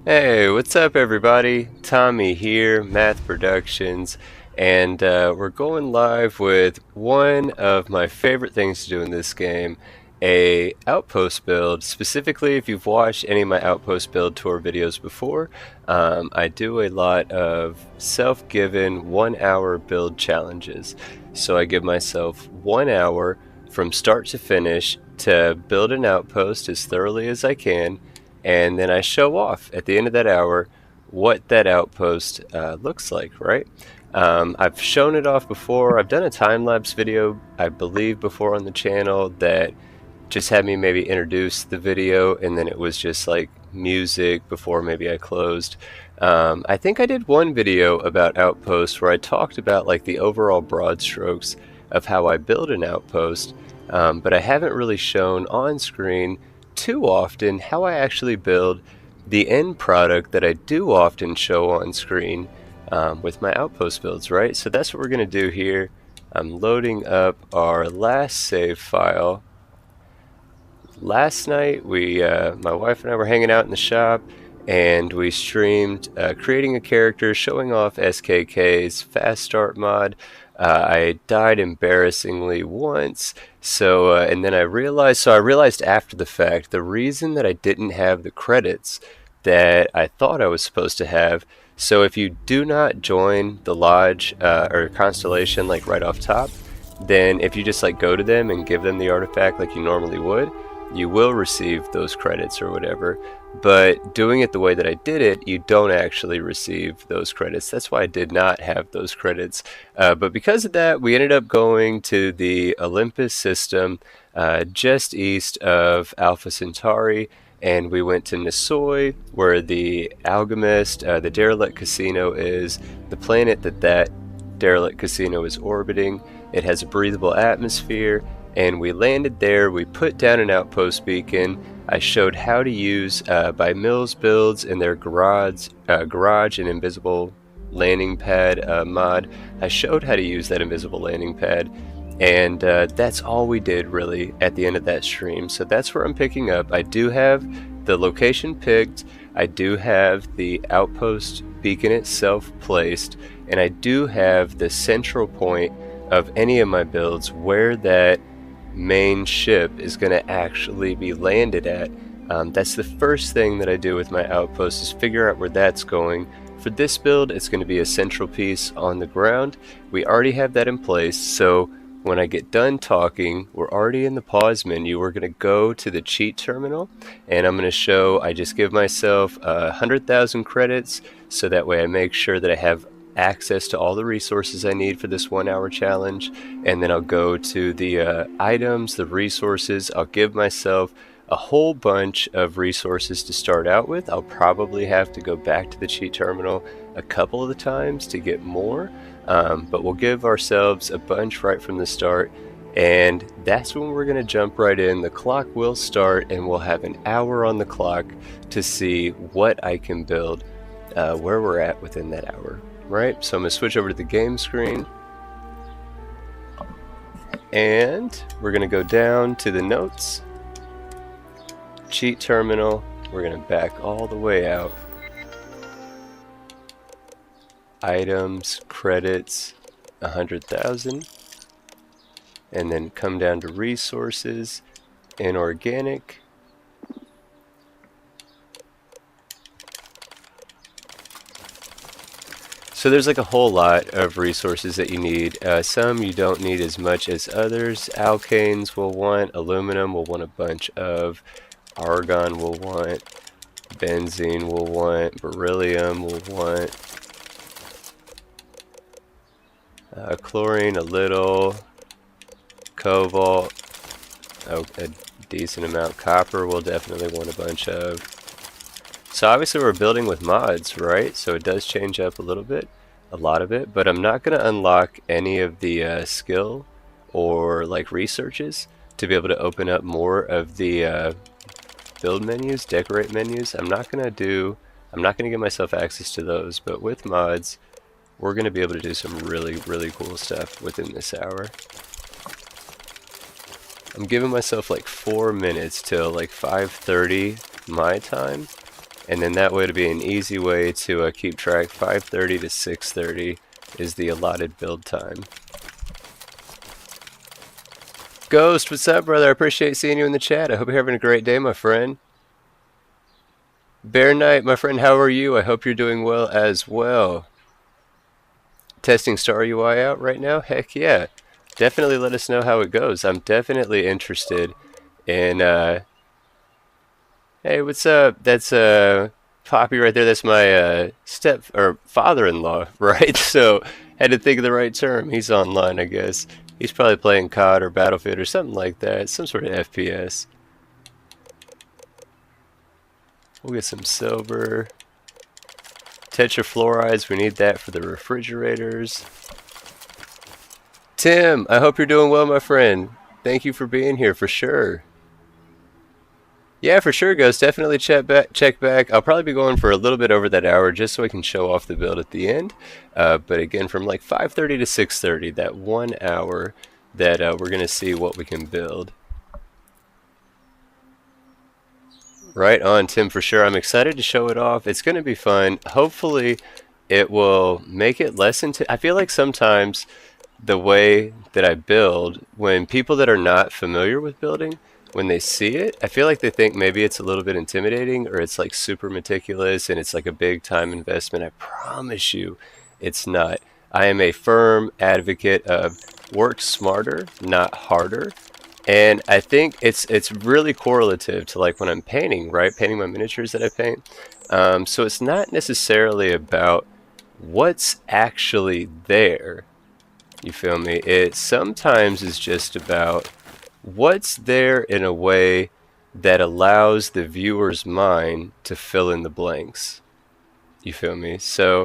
Hey, what's up, everybody? Tommy here, Math Productions, and we're going live with one of my favorite things to do in this game, a outpost build. Specifically, if you've watched any of my outpost build tour videos before, I do a lot of self-given 1 hour build challenges. So I give myself 1 hour from start to finish to build an outpost as thoroughly as I can, and then I show off at the end of that hour what that outpost looks like, right? I've shown it off before. I've done a time-lapse video, I believe, before on the channel that just had me maybe introduce the video, and then it was just like music before maybe I closed. I think I did one video about outposts where I talked about like the overall broad strokes of how I build an outpost, but I haven't really shown on screen too often how I actually build the end product that I do often show on screen with my outpost builds, right? So that's what we're going to do here. I'm loading up our last save file. Last night, my wife and I were hanging out in the shop, and we streamed creating a character, showing off SKK's fast start mod. I died embarrassingly once, and then I realized after the fact, the reason that I didn't have the credits that I thought I was supposed to have. So if you do not join the lodge or constellation like right off top, then if you just like go to them and give them the artifact like you normally would, you will receive those credits or whatever. But doing it the way that I did it, you don't actually receive those credits. That's why I did not have those credits. But because of that, we ended up going to the Olympus system just east of Alpha Centauri, and we went to Nisoi, where the Alchemist, the derelict casino is, the planet that derelict casino is orbiting. It has a breathable atmosphere, and we landed there. We put down an outpost beacon. I showed how to use by Mills builds in their garage and invisible landing pad mod. I showed how to use that invisible landing pad, and that's all we did really at the end of that stream. So that's where I'm picking up. I do have the location picked, I do have the outpost beacon itself placed, and I do have the central point of any of my builds where that main ship is going to actually be landed at. That's the first thing that I do with my outpost, is figure out where that's going. For this build, it's going to be a central piece on the ground. We already have that in place, so when I get done talking, we're already in the pause menu. We're going to go to the cheat terminal, and I'm going to show, I just give myself 100,000 credits, so that way I make sure that I have access to all the resources I need for this 1 hour challenge. And then I'll go to the items, the resources. I'll give myself a whole bunch of resources to start out with. I'll probably have to go back to the cheat terminal a couple of the times to get more, but we'll give ourselves a bunch right from the start, and that's when we're going to jump right in. The clock will start, and we'll have an hour on the clock to see what I can build, where we're at within that hour. Right, so I'm going to switch over to the game screen, and we're going to go down to the notes, cheat terminal. We're going to back all the way out, items, credits, 100,000, and then come down to resources, inorganic. So there's like a whole lot of resources that you need. Some you don't need as much as others. Alkanes will want, aluminum will want a bunch of, argon will want, benzene will want, beryllium will want, chlorine a little, cobalt, a decent amount, copper will definitely want a bunch of. So obviously we're building with mods, right? So it does change up a little bit, a lot of it, but I'm not going to unlock any of the skill or like researches to be able to open up more of the build menus, decorate menus. I'm not going to give myself access to those, but with mods, we're going to be able to do some really, really cool stuff within this hour. I'm giving myself like 4 minutes till like 5:30 my time. And then that would be an easy way to keep track. 5:30 to 6:30 is the allotted build time. Ghost, what's up, brother? I appreciate seeing you in the chat. I hope you're having a great day, my friend. Bear Knight, my friend, how are you? I hope you're doing well as well. Testing Star UI out right now? Heck yeah. Definitely let us know how it goes. I'm definitely interested in, hey, what's up? That's, Poppy right there. That's my, father-in-law, right? So, had to think of the right term. He's online, I guess. He's probably playing COD or Battlefield or something like that. Some sort of FPS. We'll get some silver. Tetrafluorides, we need that for the refrigerators. Tim, I hope you're doing well, my friend. Thank you for being here, for sure. Yeah, for sure, Ghost. Definitely check back. I'll probably be going for a little bit over that hour just so I can show off the build at the end. But again, from like 5:30 to 6:30, that 1 hour that we're going to see what we can build. Right on, Tim, for sure. I'm excited to show it off. It's going to be fun. Hopefully, it will make it less I feel like sometimes the way that I build, when people that are not familiar with building, when they see it, I feel like they think maybe it's a little bit intimidating or it's like super meticulous and it's like a big time investment. I promise you it's not. I am a firm advocate of work smarter, not harder. And I think it's really correlative to like when I'm painting, right? Painting my miniatures that I paint. So it's not necessarily about what's actually there. You feel me? It sometimes is just about what's there in a way that allows the viewer's mind to fill in the blanks. You feel me? So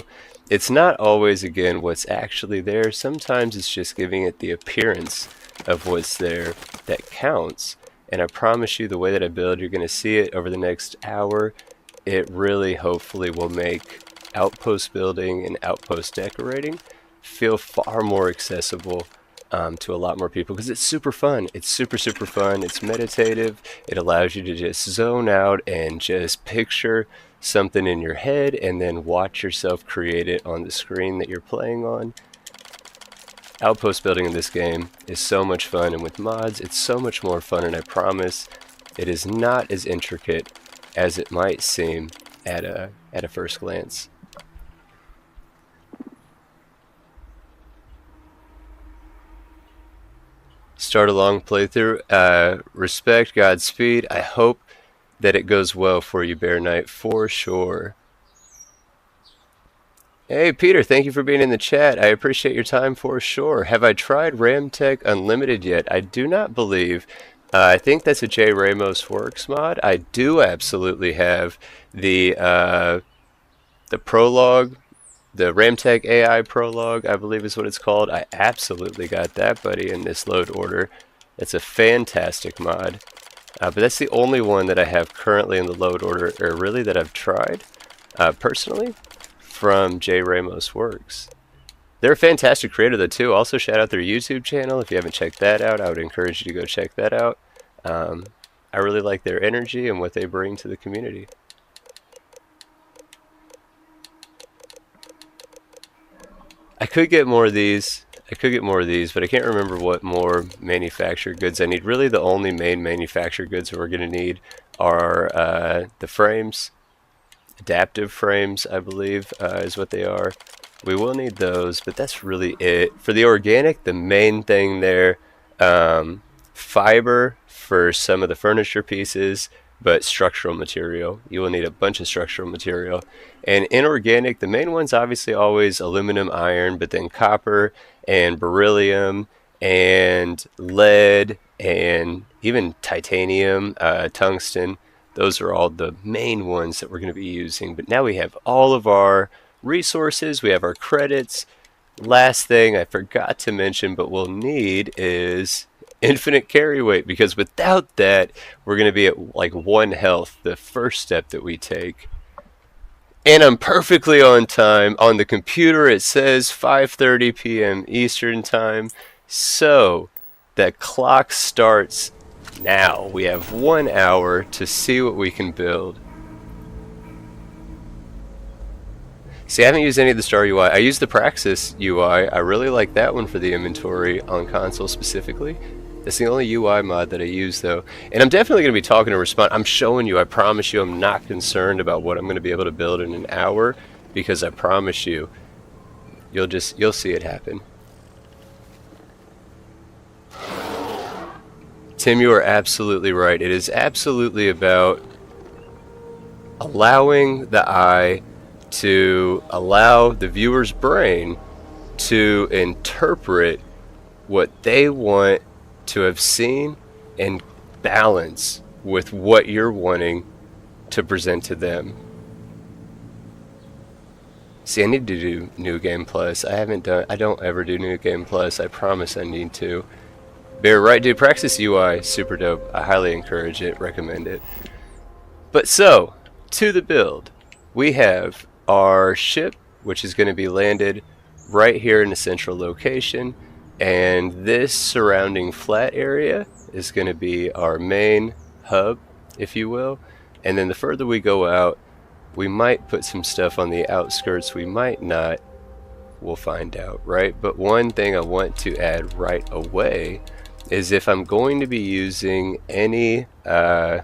it's not always, again, what's actually there. Sometimes it's just giving it the appearance of what's there that counts. And I promise you, the way that I build, you're going to see it over the next hour. It really, hopefully, will make outpost building and outpost decorating feel far more accessible to a lot more people, because it's super fun. It's super fun. It's meditative. It allows you to just zone out and just picture something in your head and then watch yourself create it on the screen that you're playing on. Outpost building in this game is so much fun, and with mods it's so much more fun, and I promise it is not as intricate as it might seem at a first glance. Start a long playthrough. Respect, Godspeed. I hope that it goes well for you, Bear Knight, for sure. Hey, Peter, thank you for being in the chat. I appreciate your time for sure. Have I tried RamTech Unlimited yet? I do not believe. I think that's a J. Ramos Works mod. I do absolutely have the prologue. The RamTech AI prologue, I believe is what it's called. I absolutely got that, buddy, in this load order. It's a fantastic mod. But that's the only one that I have currently in the load order, or really that I've tried, personally, from J. Ramos Works. They're a fantastic creator, though, too. Also, shout out their YouTube channel. If you haven't checked that out, I would encourage you to go check that out. I really like their energy and what they bring to the community. I could get more of these. But I can't remember what more manufactured goods I need. Really, the only main manufactured goods we're going to need are the frames. Adaptive frames, I believe, is what they are. We will need those, but that's really it. For the organic, the main thing there, fiber for some of the furniture pieces, but structural material. You will need a bunch of structural material. And inorganic, the main one's obviously always aluminum, iron, but then copper and beryllium and lead and even titanium, tungsten. Those are all the main ones that we're going to be using. But now we have all of our resources. We have our credits. Last thing I forgot to mention, but we'll need is infinite carry weight, because without that, we're going to be at like 1 health, the first step that we take. And I'm perfectly on time. On the computer, it says 5:30 p.m. Eastern Time. So the clock starts now. We have 1 hour to see what we can build. See, I haven't used any of the Star UI. I used the Praxis UI. I really like that one for the inventory on console specifically. That's the only UI mod that I use, though. And I'm definitely going to be talking to Respawn. I'm showing you, I promise you, I'm not concerned about what I'm going to be able to build in an hour, because I promise you, you'll see it happen. Tim, you are absolutely right. It is absolutely about allowing the eye to allow the viewer's brain to interpret what they want to have seen and balance with what you're wanting to present to them. See, I need to do New Game Plus. I don't ever do New Game Plus. I promise I need to. They're right, dude. Praxis UI, super dope. I highly encourage it, recommend it. But so, to the build. We have our ship, which is going to be landed right here in a central location, and this surrounding flat area is going to be our main hub, if you will. And then the further we go out, we might put some stuff on the outskirts, we might not, we'll find out, right? But one thing I want to add right away is if I'm going to be using any cargo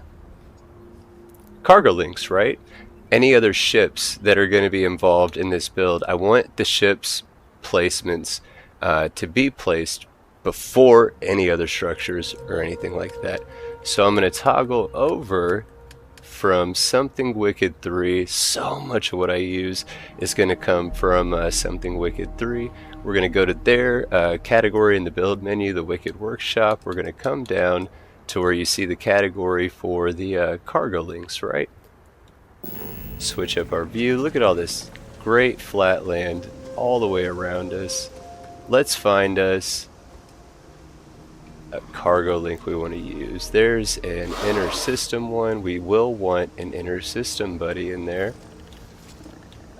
links, right? Any other ships that are going to be involved in this build, I want the ships placements to be placed before any other structures or anything like that. So I'm going to toggle over from Something Wicked 3. So much of what I use is going to come from Something Wicked 3. We're going to go to their category in the build menu, the Wicked Workshop. We're going to come down to where you see the category for the cargo links, right? Switch up our view. Look at all this great flat land all the way around us. Let's find us a cargo link we want to use. There's an inner system one. We will want an inner system buddy in there.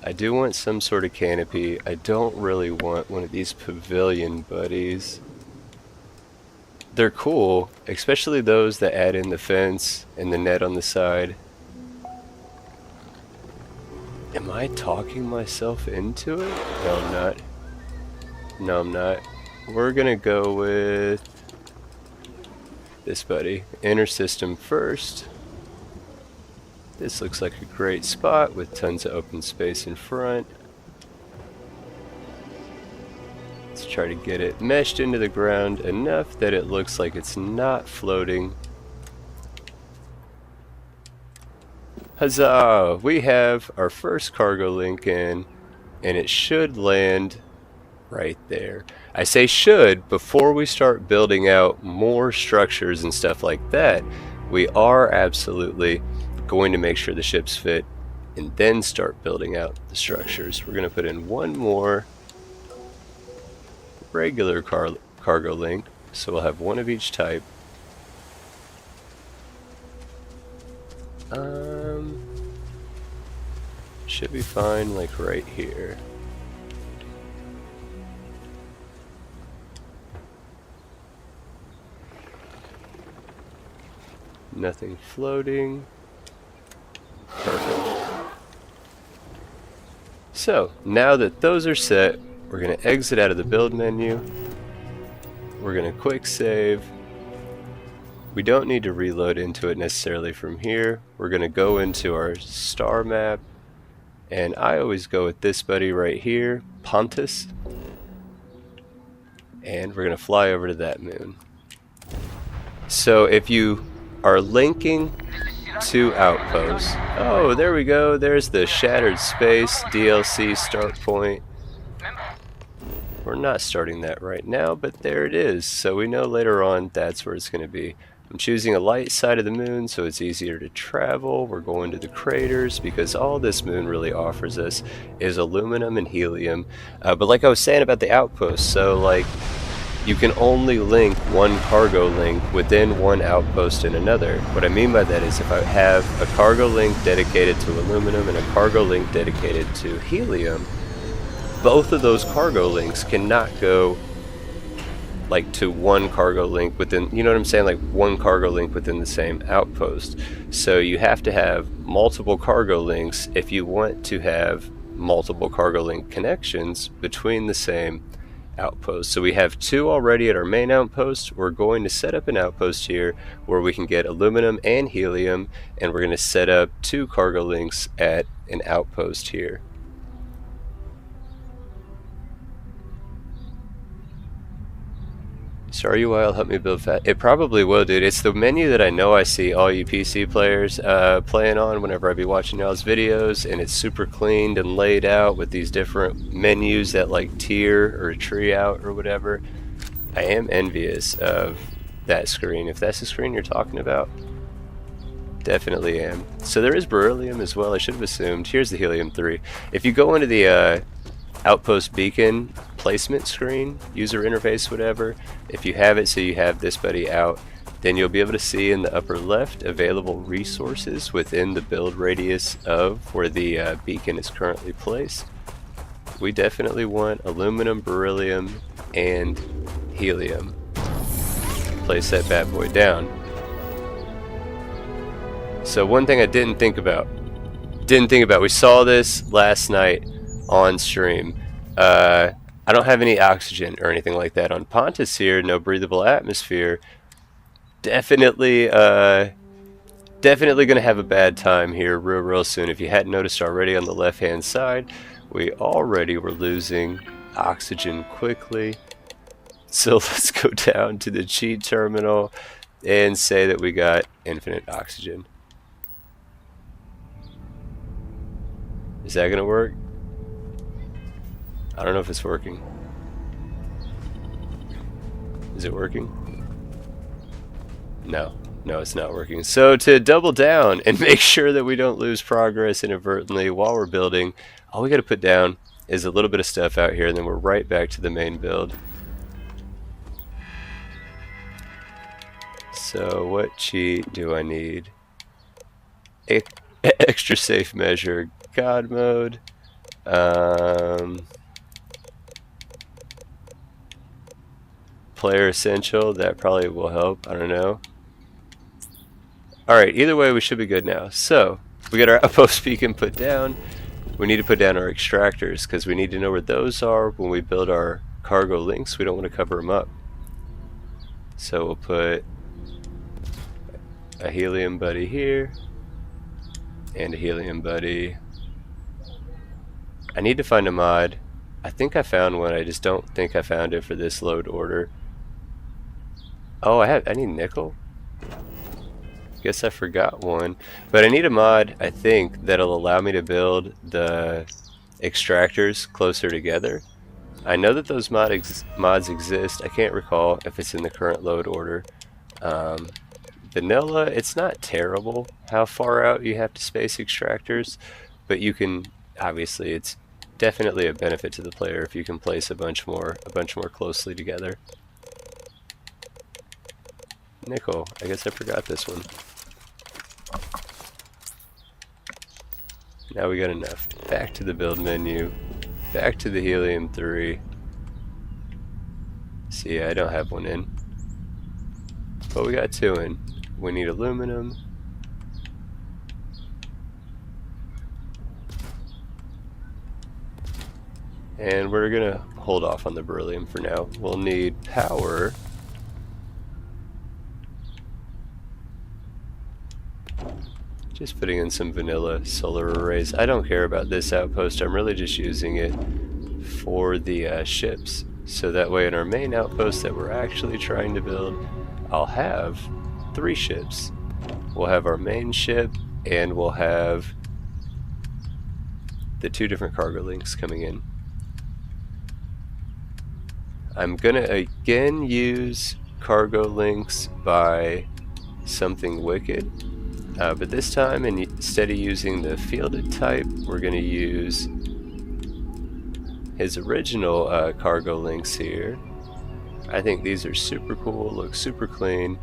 I do want some sort of canopy. I don't really want one of these pavilion buddies. They're cool, especially those that add in the fence and the net on the side. Am I talking myself into it? No, I'm not. No, I'm not. We're gonna go with this buddy. Inner system first. This looks like a great spot with tons of open space in front. Let's try to get it meshed into the ground enough that it looks like it's not floating. Huzzah! We have our first cargo link in, and it should land right there. I say should before we start building out more structures and stuff like that. We are absolutely going to make sure the ships fit and then start building out the structures. We're going to put in one more regular cargo link, so we'll have one of each type. Should be fine, like right here. Nothing floating. Perfect. So, now that those are set, we're going to exit out of the build menu. We're going to quick save. We don't need to reload into it necessarily from here. We're going to go into our star map. And I always go with this buddy right here, Pontus. And we're going to fly over to that moon. So if you are linking to Outposts. Oh, there we go. There's the Shattered Space DLC start point. We're not starting that right now, but there it is. So we know later on that's where it's going to be. I'm choosing a light side of the moon so it's easier to travel. We're going to the craters because all this moon really offers us is aluminum and helium. But like I was saying about the outpost, so like you can only link one cargo link within one outpost and another. What I mean by that is if I have a cargo link dedicated to aluminum and a cargo link dedicated to helium, both of those cargo links cannot go like to one cargo link within, you know what I'm saying, like one cargo link within the same outpost. So you have to have multiple cargo links if you want to have multiple cargo link connections between the same outpost. So we have 2 already at our main outpost. We're going to set up an outpost here where we can get aluminum and helium, and we're going to set up 2 cargo links at an outpost here. Sorry, UI will help me build fast. It probably will, dude. It's the menu that I know I see all you PC players playing on whenever I be watching y'all's videos, and it's super cleaned and laid out with these different menus that like tier or tree out or whatever. I am envious of that screen. If that's the screen you're talking about, definitely am. So there is beryllium as well. I should have assumed. Here's the helium 3. If you go into the outpost beacon placement screen, user interface, whatever, if you have it so you have this buddy out, then you'll be able to see in the upper left available resources within the build radius of where the beacon is currently placed. We definitely want aluminum, beryllium, and helium. Place that bad boy down. So one thing I didn't think about, we saw this last night on stream. I don't have any oxygen or anything like that on Pontus here, no breathable atmosphere. Definitely gonna have a bad time here real soon. If you hadn't noticed already, on the left hand side we already were losing oxygen quickly. So let's go down to the cheat terminal and say that we got infinite oxygen. Is that gonna work? I don't know if it's working. Is it working? No, it's not working. So to double down and make sure that we don't lose progress inadvertently while we're building, all we gotta put down is a little bit of stuff out here, and then we're right back to the main build. So what cheat do I need? Extra safe measure, God mode. Player essential, that probably will help. I don't know. Alright, either way we should be good now. So we got our outpost beacon put down. We need to put down our extractors because we need to know where those are when we build our cargo links. We don't want to cover them up. So we'll put a helium buddy here and a helium buddy. I need to find a mod. I think I found one, I just don't think I found it for this load order. Oh, I need nickel? Guess I forgot one. But I need a mod, I think, that'll allow me to build the extractors closer together. I know that those mods exist. I can't recall if it's in the current load order. Vanilla, it's not terrible how far out you have to space extractors, but you can, obviously, it's definitely a benefit to the player if you can place a bunch more closely together. Nickel, I guess I forgot this one. Now we got enough. Back to the build menu. Back to the helium 3. See, I don't have one in. But we got 2 in. We need aluminum. And we're gonna hold off on the beryllium for now. We'll need power. Just putting in some vanilla solar arrays. I don't care about this outpost. I'm really just using it for the ships. So that way in our main outpost that we're actually trying to build, I'll have 3 ships. We'll have our main ship, and we'll have the 2 different cargo links coming in. I'm gonna again use cargo links by something wicked. But this time, instead of using the fielded type, we're going to use his original cargo links here. I think these are super cool, look super clean.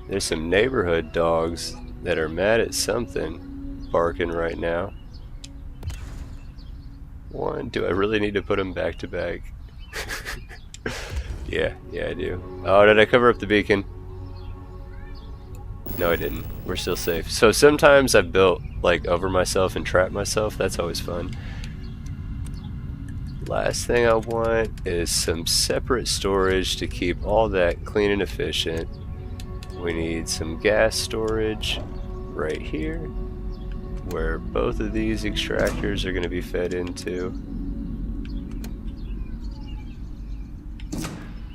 There's some neighborhood dogs that are mad at something barking right now. Do I really need to put them back to back? Yeah, I do. Oh, did I cover up the beacon? No, I didn't. We're still safe. So sometimes I've built like over myself and trapped myself. That's always fun. Last thing I want is some separate storage to keep all that clean and efficient. We need some gas storage right here, where both of these extractors are going to be fed into.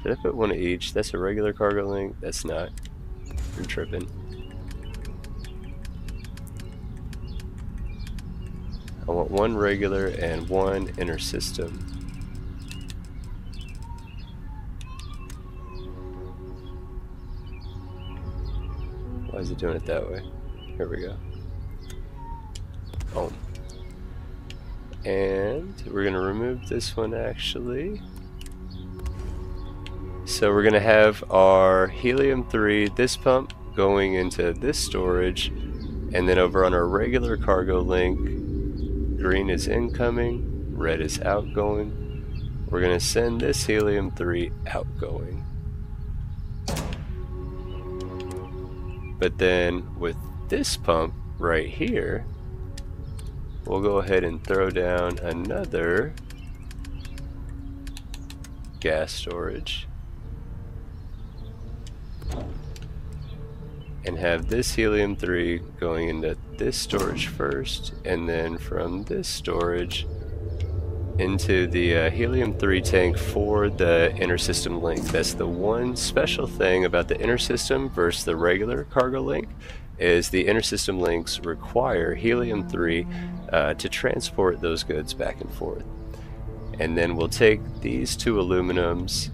Did I put one of each? That's a regular cargo link? That's not. I'm tripping. I want one regular and one inner system. Why is it doing it that way? Here we go. Oh. And we're going to remove this one actually. So we're going to have our helium-3, this pump, going into this storage, and then over on our regular cargo link, green is incoming, red is outgoing. We're going to send this helium-3 outgoing. But then with this pump right here, we'll go ahead and throw down another gas storage. And have this helium-3 going into this storage first, and then from this storage into the helium-3 tank for the inner system link. That's the one special thing about the inner system versus the regular cargo link, is the inner system links require helium-3 to transport those goods back and forth. And then we'll take these two aluminums,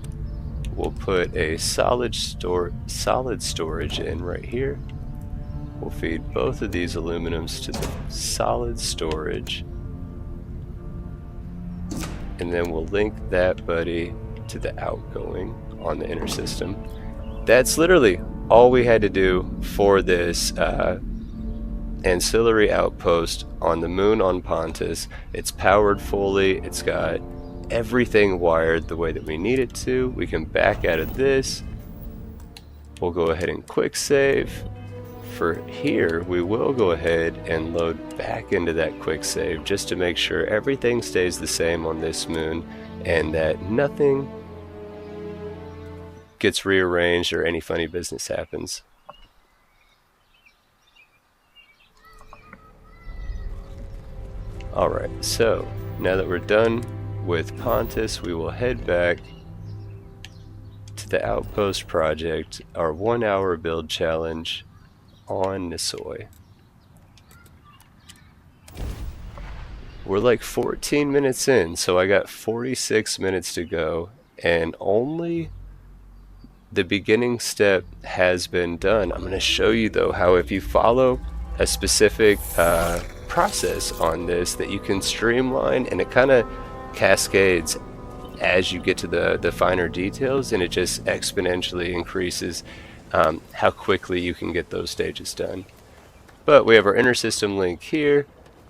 we'll put a solid storage in right here. We'll feed both of these aluminums to the solid storage, and then we'll link that buddy to the outgoing on the inner system. That's literally all we had to do for this ancillary outpost on the moon on Pontus. It's powered fully, it's got everything wired the way that we need it to. We can back out of this. We'll go ahead and quick save. For here, we will go ahead and load back into that quick save just to make sure everything stays the same on this moon and that nothing gets rearranged or any funny business happens. Alright, so now that we're done with Pontus, we will head back to the Outpost project, our 1 hour build challenge on Nisoi. We're like 14 minutes in, so I got 46 minutes to go, and only the beginning step has been done. I'm going to show you though how if you follow a specific process on this, that you can streamline, and it kind of cascades as you get to the finer details, and it just exponentially increases how quickly you can get those stages done. But we have our inner system link here.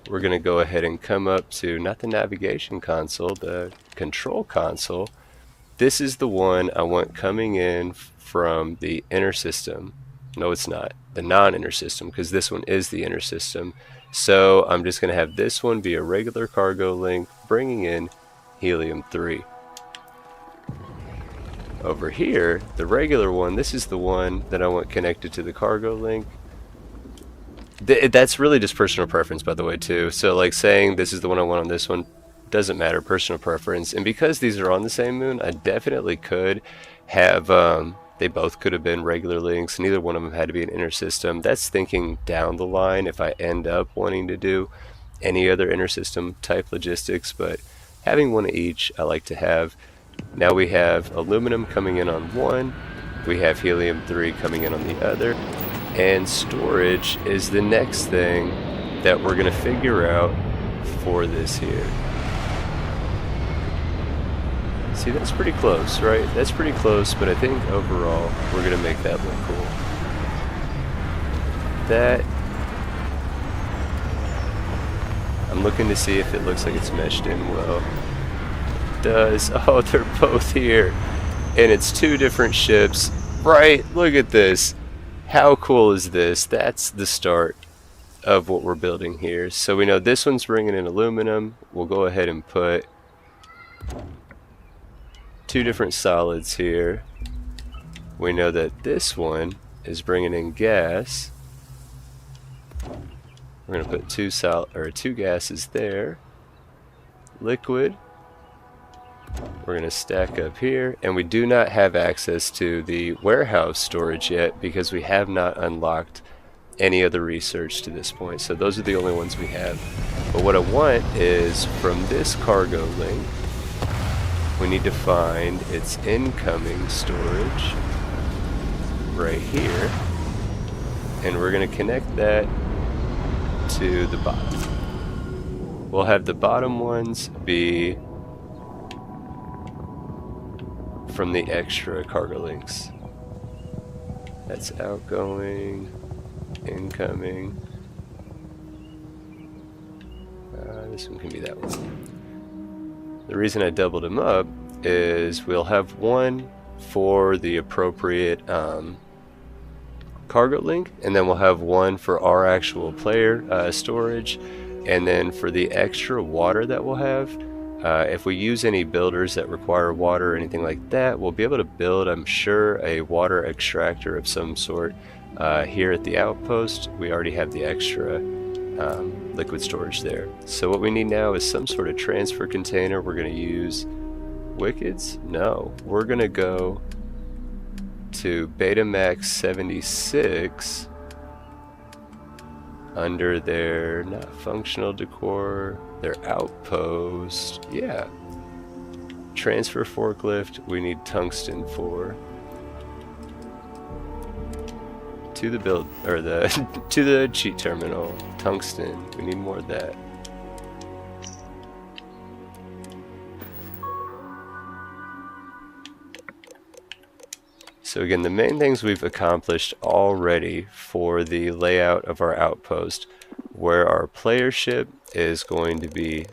We're going to go ahead and come up to not the navigation console, the control console. This is the one I want coming in from the inner system. No, it's not. The non-inner system, because this one is the inner system. So I'm just going to have this one be a regular cargo link, bringing in helium-3. Over here, the regular one, this is the one that I want connected to the cargo link. That's really just personal preference, by the way, too. So like saying this is the one I want on this one doesn't matter, personal preference. And because these are on the same moon, I definitely could have, they both could have been regular links. Neither one of them had to be an inner system. That's thinking down the line if I end up wanting to do any other inner system type logistics, but having one of each I like to have. Now we have aluminum coming in on one, we have helium-3 coming in on the other, and storage is the next thing that we're going to figure out for this here. See, that's pretty close, right? That's pretty close, but I think overall we're going to make that look cool. That, I'm looking to see if it looks like it's meshed in well. Does. Oh, they're both here, and it's two different ships, right? Look at this. how cool is this? That's the start of what we're building here. So we know this one's bringing in aluminum. We'll go ahead and put 2 different solids here. We know that this one is bringing in gas. We're going to put 2 gases there. Liquid. We're going to stack up here, and we do not have access to the warehouse storage yet because we have not unlocked any other research to this point. So those are the only ones we have. But what I want is from this cargo link, we need to find its incoming storage right here, and we're going to connect that to the bottom. We'll have the bottom ones be from the extra cargo links. That's outgoing, incoming. This one can be that one. The reason I doubled them up is we'll have one for the appropriate cargo link, and then we'll have one for our actual player storage, and then for the extra water that we'll have, if we use any builders that require water or anything like that, we'll be able to build, I'm sure, a water extractor of some sort here at the outpost. We already have the extra liquid storage there. So what we need now is some sort of transfer container. We're going to use Wickeds? No, we're going to go to Betamax 76 under their not functional decor, their outpost. Yeah, transfer forklift. We need tungsten for to the build or the to the cheat terminal. Tungsten. We need more of that. So again, the main things we've accomplished already for the layout of our outpost, where our player ship is going to be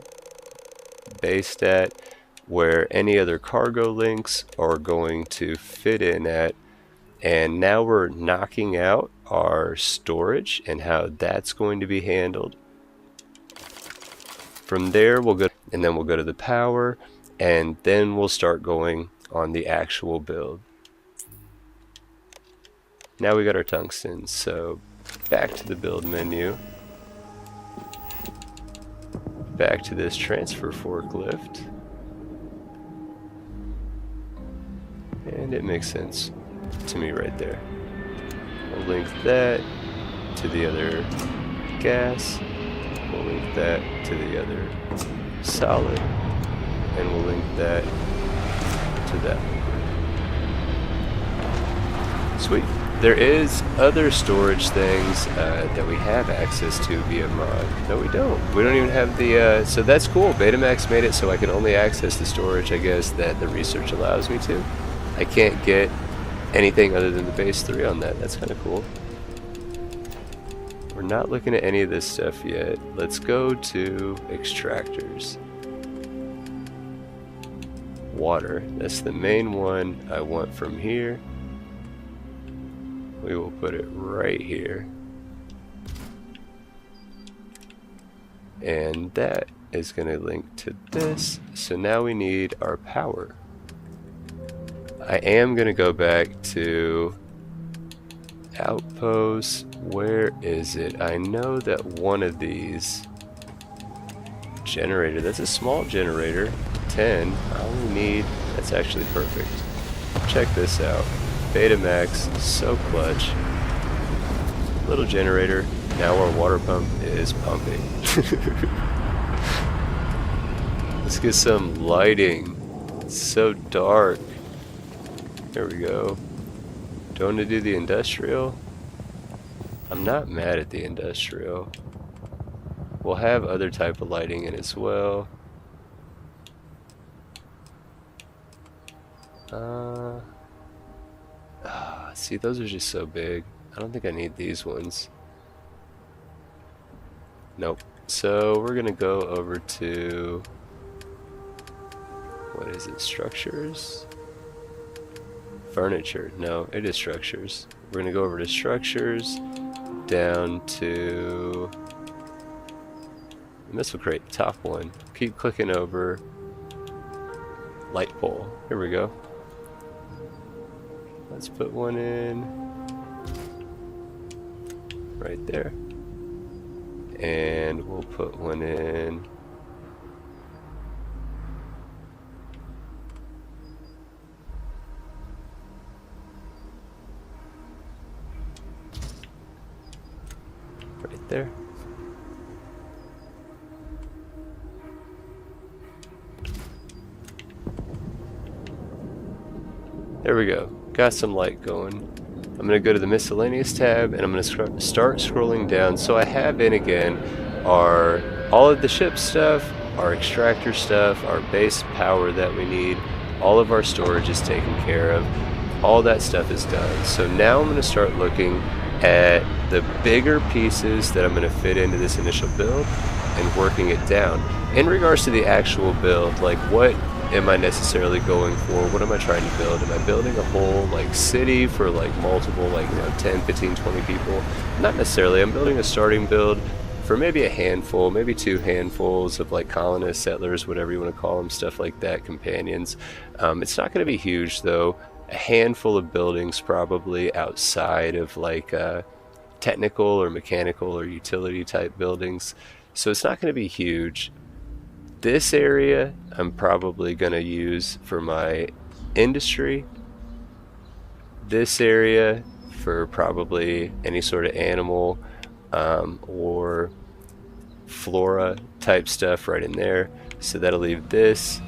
based at, where any other cargo links are going to fit in at, and now we're knocking out our storage and how that's going to be handled. From there we'll go, and then we'll go to the power, and then we'll start going on the actual build. Now we got our tungsten, so back to the build menu, back to this transfer forklift, and it makes sense to me right there. We'll link that to the other gas, we'll link that to the other solid, and we'll link that to that liquid. Sweet. There is other storage things that we have access to via mod. No, we don't. We don't even have the, so that's cool. Betamax made it so I can only access the storage, I guess, that the research allows me to. I can't get anything other than the base 3 on that. That's kind of cool. We're not looking at any of this stuff yet. Let's go to extractors. Water. That's the main one I want from here. We will put it right here. And that is going to link to this. So now we need our power. I am going to go back to Outpost. Where is it? I know that one of these generator, that's a small generator, 10. I only need, that's actually perfect. Check this out. Betamax, so clutch. Little generator. Now our water pump is pumping. Let's get some lighting. It's so dark. There we go. Do I want to do the industrial? I'm not mad at the industrial. We'll have other type of lighting in as well. See, those are just so big. I don't think I need these ones. Nope. So we're gonna go over to, what is it, structures? furniture. No, it is structures. We're gonna go over to structures, down to missile crate, top one. Keep clicking over. Light pole. Here we go. Let's put one in right there. And we'll put one in right there. There we go. Got some light going. I'm going to go to the miscellaneous tab and I'm going to start scrolling down. So I have in again our all of the ship stuff, our extractor stuff, our base power that we need. All of our storage is taken care of. All that stuff is done. So now I'm going to start looking at the bigger pieces that I'm going to fit into this initial build and working it down. In regards to the actual build, like what am I necessarily going for? What am I trying to build? Am I building a whole like city for like multiple, like, you know, 10, 15, 20 people? Not necessarily. I'm building a starting build for maybe a handful, maybe 2 handfuls of like colonists, settlers, whatever you want to call them, stuff like that, companions. It's not going to be huge though. A handful of buildings probably outside of like technical or mechanical or utility type buildings. So it's not going to be huge. This area I'm probably going to use for my industry. This area for probably any sort of animal or flora type stuff right in there. So that'll leave this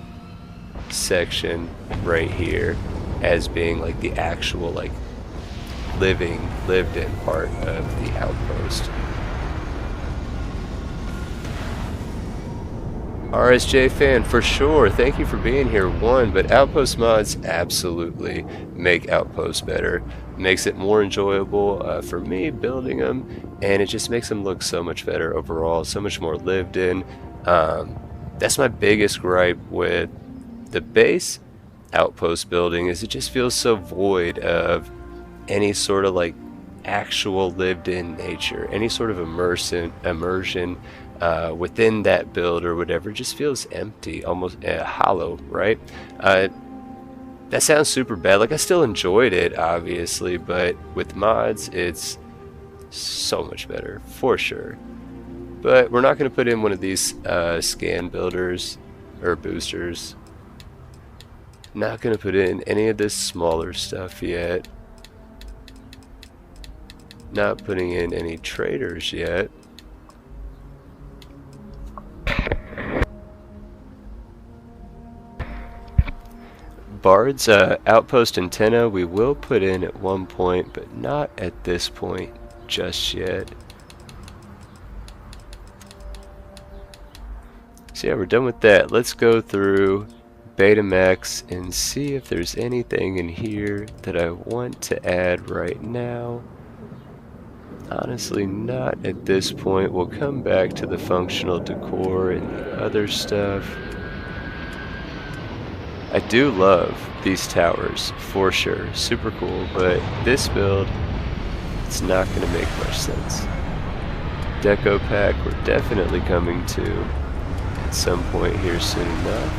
section right here as being like the actual like lived in part of the outpost. RSJ fan, for sure. Thank you for being here. But Outpost mods absolutely make Outposts better. Makes it more enjoyable for me building them, and it just makes them look so much better overall, so much more lived in. That's my biggest gripe with the base Outpost building, is it just feels so void of any sort of like actual lived in nature, any sort of immersion within that build or whatever. It just feels empty, almost hollow, right? That sounds super bad. Like, I still enjoyed it obviously, but with mods it's so much better for sure. But we're not going to put in one of these scan builders or boosters. Not going to put in any of this smaller stuff yet. Not putting in any traders yet. Bard's outpost antenna we will put in at one point, but not at this point just yet. So yeah, we're done with that. Let's go through Betamax and see if there's anything in here that I want to add right now. Honestly, not at this point. We'll come back to the functional decor and the other stuff. I do love these towers for sure, super cool, but this build, it's not going to make much sense. Deco pack we're definitely coming to at some point here soon enough.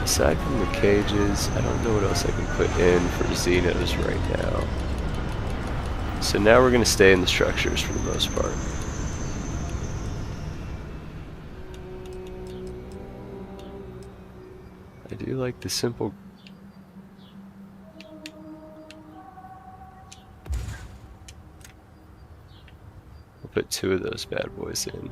Aside from the cages, I don't know what else I can put in for Xenos right now. So now we're going to stay in the structures for the most part. I do like the simple... We'll put 2 of those bad boys in.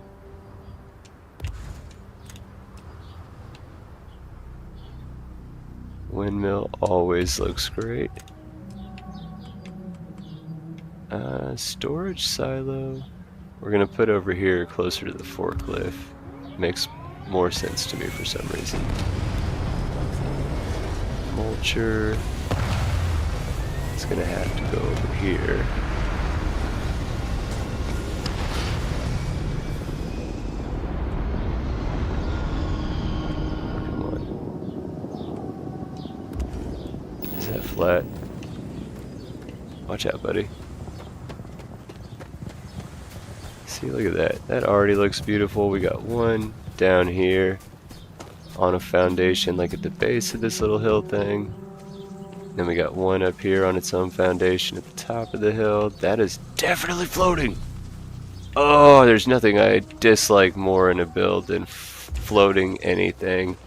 Windmill always looks great. Storage silo we're gonna put over here closer to the forklift. Makes more sense to me for some reason. Mulcher, it's gonna have to go over here. Come Watch out, buddy. See, look at that. That already looks beautiful. We got one down here on a foundation, like at the base of this little hill thing. Then we got one up here on its own foundation at the top of the hill. That is definitely floating. Oh, there's nothing I dislike more in a build than floating anything.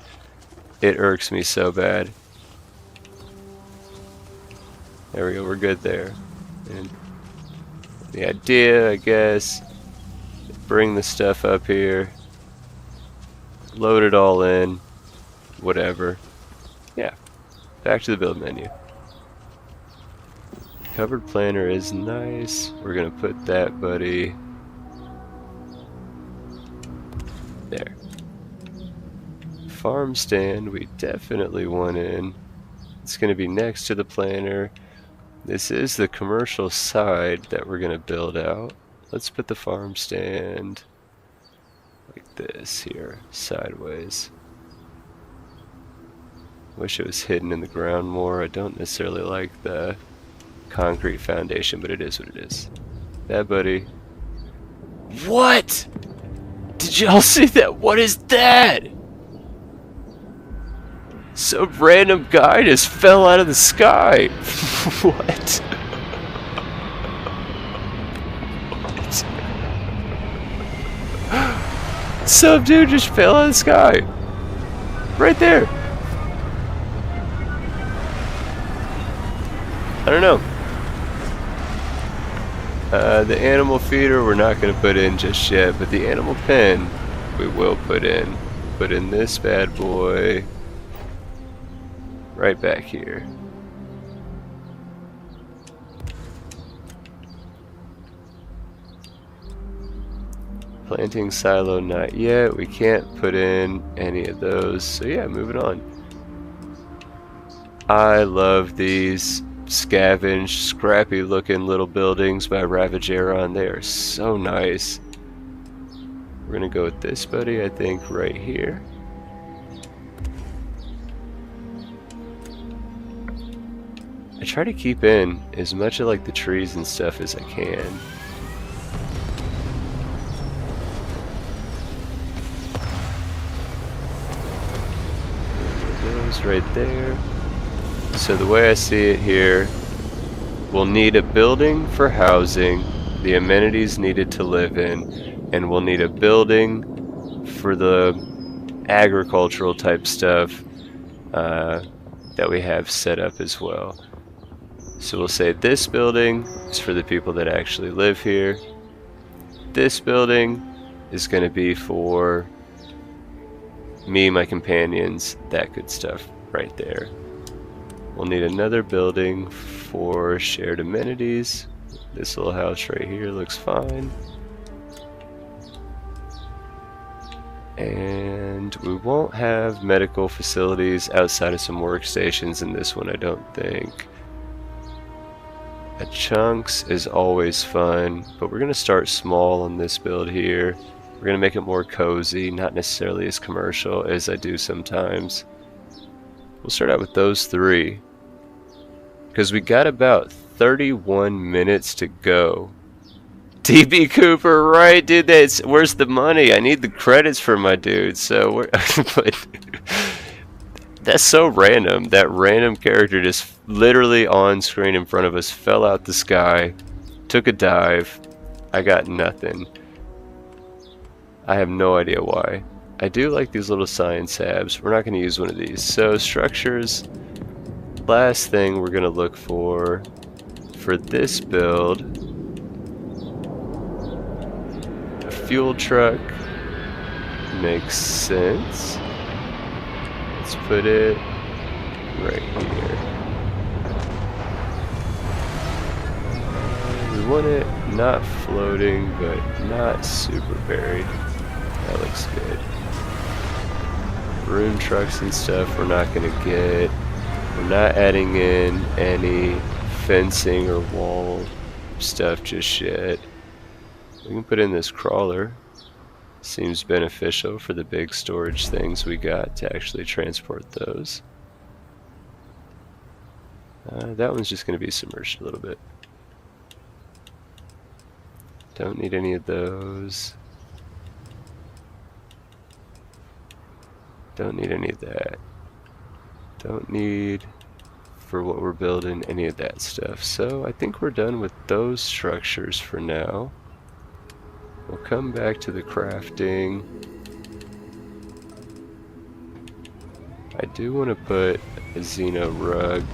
It irks me so bad. There we go, we're good there. And the idea, I guess, bring the stuff up here, load it all in, whatever. Yeah, back to the build menu. Covered planter is nice. We're gonna put that, buddy, there. Farm stand, we definitely want in. It's gonna be next to the planter. This is the commercial side that we're gonna build out. Let's put the farm stand like this here, sideways. Wish it was hidden in the ground more. I don't necessarily like the concrete foundation, but it is what it is. That, buddy. What? Did y'all see that? What is that? Some random guy just fell out of the sky. What? Some dude just fell out of the sky. Right there. I don't know. The animal feeder we're not going to put in just yet, but the animal pen we will put in. Put in this bad boy right back here. Planting silo, not yet. We can't put in any of those. So yeah, moving on. I love these scavenge, scrappy looking little buildings by Ravageron. They are so nice. We're gonna go with this, buddy, I think right here. I try to keep in as much of like the trees and stuff as I can. Those right there. So the way I see it here, we'll need a building for housing, the amenities needed to live in, and we'll need a building for the agricultural type stuff that we have set up as well. So we'll say this building is for the people that actually live here. This building is going to be for me, my companions, that good stuff right there. We'll need another building for shared amenities. This little house right here looks fine. And we won't have medical facilities outside of some workstations in this one, I don't think. A chunks is always fun, but we're going to start small on this build here. We're going to make it more cozy, not necessarily as commercial as I do sometimes. We'll start out with those three, because we got about 31 minutes to go. DB Cooper, right, dude? Where's the money? I need the credits for my dude. So but that's so random. That random character just literally on screen in front of us fell out the sky, took a dive. I got nothing. I have no idea why. I do like these little science tabs. We're not going to use one of these. So structures, last thing we're going to look for this build, a fuel truck makes sense. Let's put it right here. We want it not floating, but not super buried. That looks good. Room trucks and stuff we're not going to get. We're not adding in any fencing or wall stuff just yet. We can put in this crawler. Seems beneficial for the big storage things we got to actually transport those. That one's just going to be submerged a little bit. Don't need any of those. Don't need any of that. Don't need, for what we're building, any of that stuff. So I think we're done with those structures for now. We'll come back to the crafting. I do want to put a Xeno rug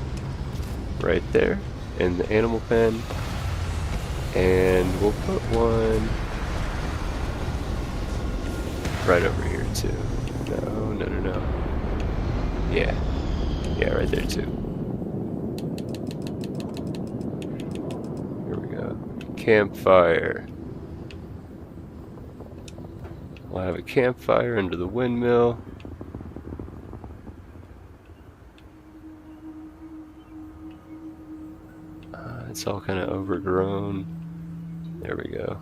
right there in the animal pen. And we'll put one right over here too. No. Yeah, right there too. Here we go. Campfire. We'll have a campfire under the windmill. It's all kind of overgrown. There we go.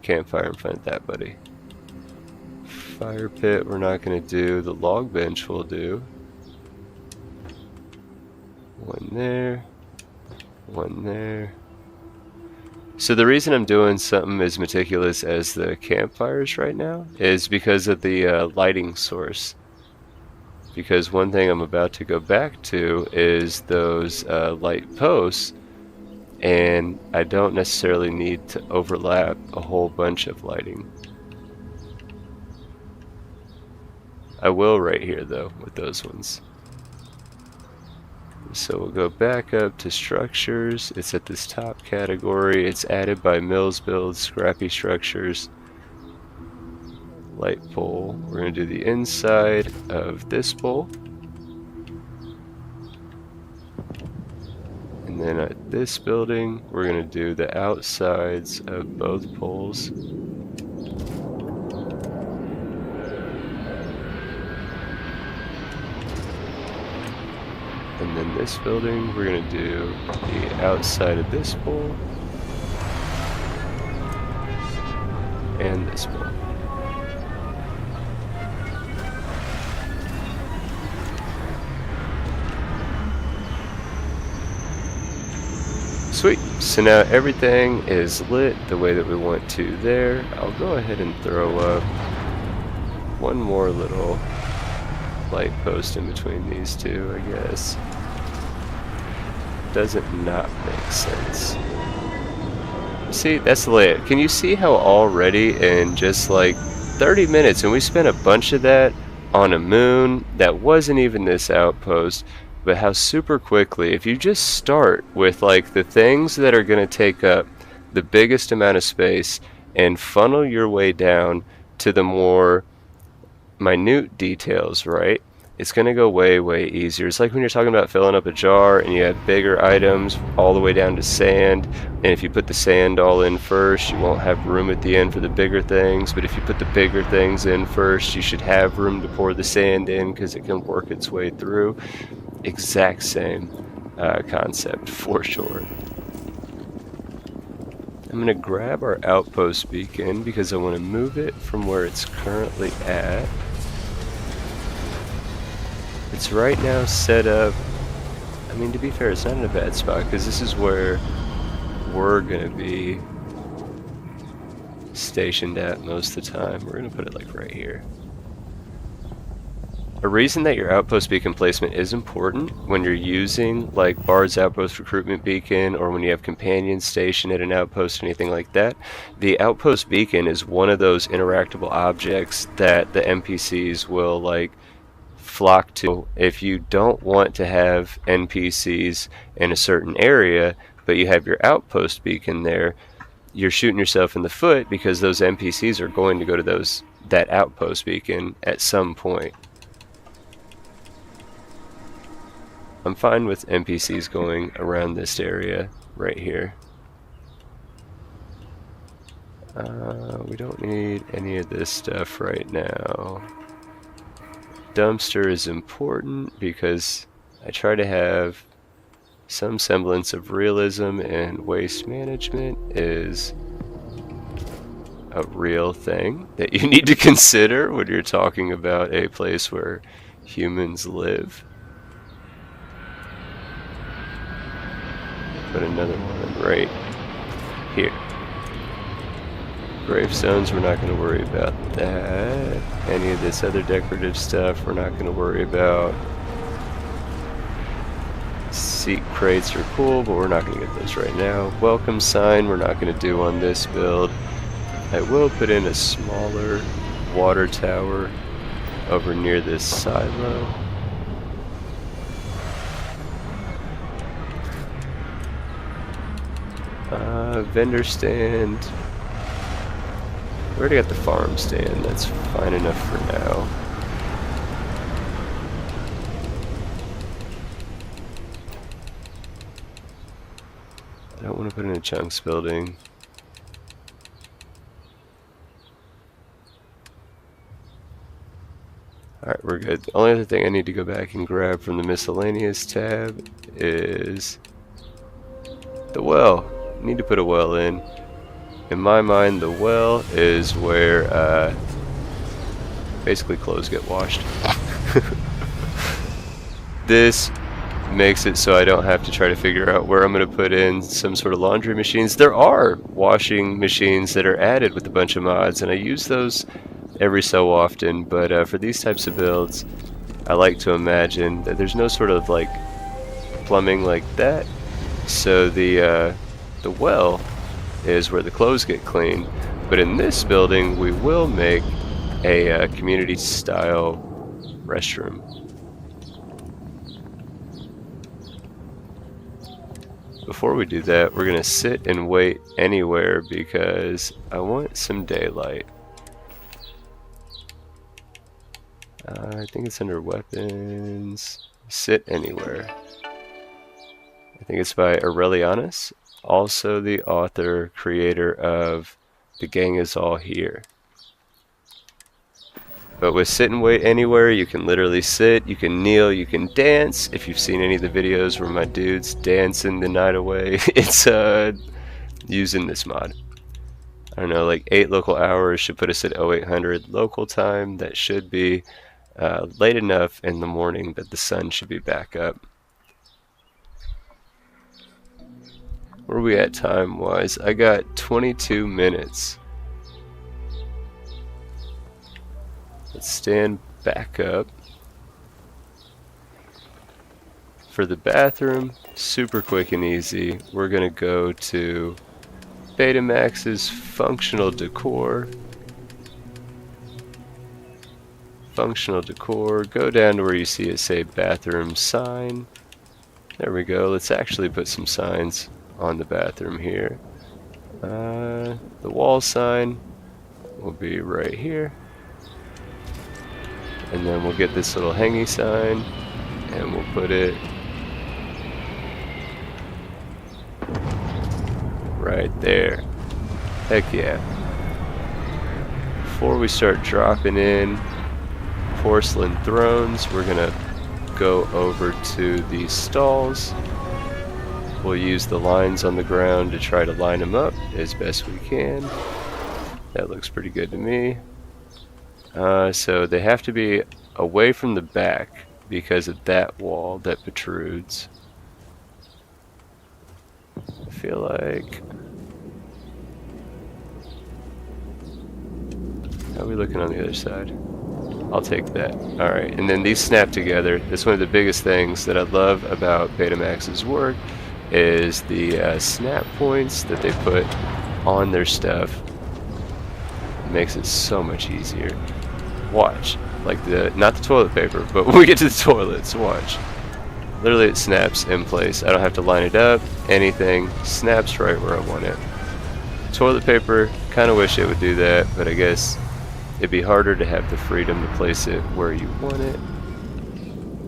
Campfire in front of that, buddy. Fire pit we're not going to do. The log bench we'll do. One there. One there. So the reason I'm doing something as meticulous as the campfires right now is because of the lighting source. Because one thing I'm about to go back to is those light posts, and I don't necessarily need to overlap a whole bunch of lighting. I will right here though with those ones. So we'll go back up to structures. It's at this top category. It's added by Mills Build, Scrappy Structures, Light pole. We're going to do the inside of this pole. And then at this building, we're going to do the outsides of both poles. And then this building, we're going to do the outside of this pole and this pole. Sweet, so now everything is lit the way that we want to there. I'll go ahead and throw up one more little light post in between these two, I guess. Doesn't not make sense. See, that's the layout. Can you see how already in just like 30 minutes, and we spent a bunch of that on a moon that wasn't even this outpost, but how super quickly, if you just start with like the things that are going to take up the biggest amount of space and funnel your way down to the more minute details, right? It's going to go way, way easier. It's like when you're talking about filling up a jar and you have bigger items all the way down to sand, and if you put the sand all in first, you won't have room at the end for the bigger things, but if you put the bigger things in first, you should have room to pour the sand in because it can work its way through. Exact same concept for sure. I'm going to grab our outpost beacon because I want to move it from where it's currently at. It's right now set up, I mean, to be fair, it's not in a bad spot because this is where we're going to be stationed at most of the time. We're going to put it like right here. A reason that your outpost beacon placement is important when you're using like Bard's Outpost Recruitment Beacon, or when you have companions stationed at an outpost, anything like that, the outpost beacon is one of those interactable objects that the NPCs will like flock to. If you don't want to have NPCs in a certain area, but you have your outpost beacon there, you're shooting yourself in the foot because those NPCs are going to go to that outpost beacon at some point. I'm fine with NPCs going around this area right here. We don't need any of this stuff right now. Dumpster is important because I try to have some semblance of realism, and waste management is a real thing that you need to consider when you're talking about a place where humans live. Put another one right here. Gravestones, we're not going to worry about that. Any of this other decorative stuff, we're not going to worry about. Seat crates are cool, but we're not going to get those right now. Welcome sign, we're not going to do on this build. I will put in a smaller water tower over near this silo. Vendor stand. We already got the farm stand, that's fine enough for now. I don't want to put in a chunks building. Alright, we're good. The only other thing I need to go back and grab from the miscellaneous tab is the well. Need to put a well in. In my mind, the well is where basically clothes get washed. This makes it so I don't have to try to figure out where I'm going to put in some sort of laundry machines. There are washing machines that are added with a bunch of mods, and I use those every so often, but for these types of builds, I like to imagine that there's no sort of like plumbing like that, so the well is where the clothes get cleaned. But in this building, we will make a community style restroom. Before we do that, we're gonna sit and wait anywhere because I want some daylight. I think it's under weapons. Sit anywhere. I think it's by Aurelianus, also the author, creator of The Gang Is All Here. But with sit and wait anywhere, you can literally sit, you can kneel, you can dance. If you've seen any of the videos where my dude's dancing the night away, it's using this mod. I don't know, like 8 local hours should put us at 0800 local time. That should be late enough in the morning that the sun should be back up. Where are we at time-wise? I got 22 minutes. Let's stand back up. For the bathroom, super quick and easy. We're gonna go to Betamax's functional decor. Functional decor, go down to where you see it say bathroom sign. There we go. Let's actually put some signs on the bathroom here. The wall sign will be right here. And then we'll get this little hangy sign and we'll put it right there. Heck yeah. Before we start dropping in porcelain thrones, we're gonna go over to the stalls. We'll use the lines on the ground to try to line them up as best we can. That looks pretty good to me. So they have to be away from the back because of that wall that protrudes. I feel like... How are we looking on the other side? I'll take that. Alright, and then these snap together. That's one of the biggest things that I love about Betamax's work is the snap points that they put on their stuff. It makes it so much easier. Watch. Like not the toilet paper, but when we get to the toilets, watch. Literally it snaps in place. I don't have to line it up, anything. Snaps right where I want it. Toilet paper, kind of wish it would do that, but I guess it'd be harder to have the freedom to place it where you want it.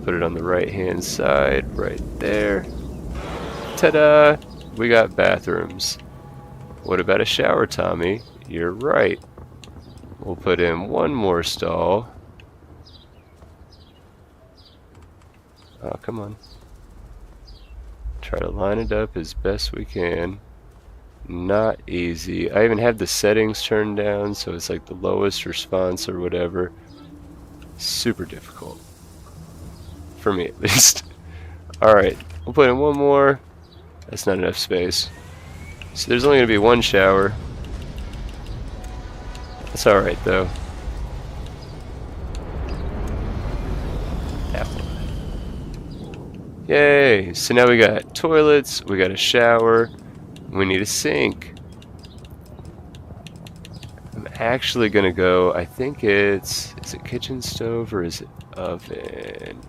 Put it on the right hand side, right there. Ta-da! We got bathrooms. What about a shower, Tommy? You're right. We'll put in one more stall. Oh, come on. Try to line it up as best we can. Not easy. I even have the settings turned down, so it's like the lowest response or whatever. Super difficult. For me, at least. Alright, we'll put in one more. That's not enough space. So there's only going to be one shower. It's alright though. That one. Yay! So now we got toilets, we got a shower, we need a sink. I'm actually gonna go, I think is it kitchen stove or is it oven?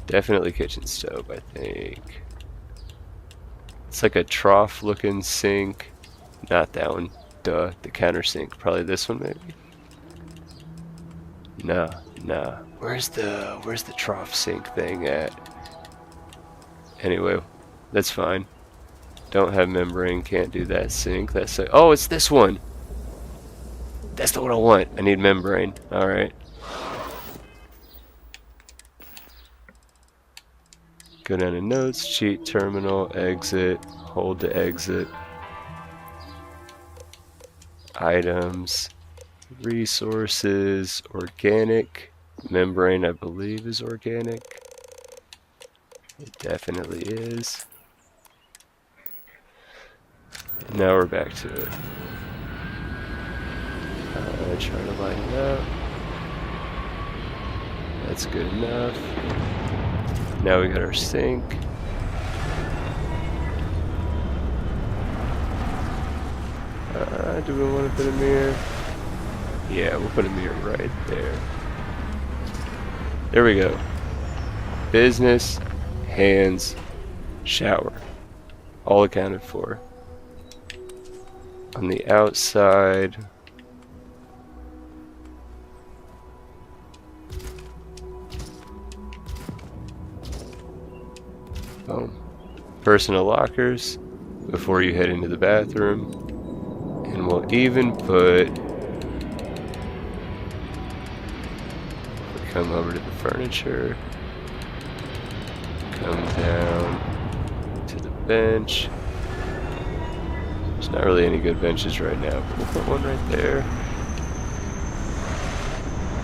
Definitely kitchen stove, I think. It's like a trough looking sink. Not that one, duh, the countersink. Probably this one maybe? Nah. Where's the trough sink thing at? Anyway, that's fine. Don't have membrane, can't do that sink. That's a, oh, it's this one. That's the one I want. I need membrane. Alright. Go down to notes, cheat terminal, exit, hold to exit. Items, resources, organic. Membrane, I believe, is organic. It definitely is. And now we're back to it. Try to line it up. That's good enough. Now we got our sink. Do we want to put a mirror? Yeah, we'll put a mirror right there. There we go. Business, hands, shower. All accounted for. On the outside, boom. Personal lockers before you head into the bathroom. And we'll even put, come over to the furniture, come down to the bench. There's not really any good benches right now, but we'll put one right there.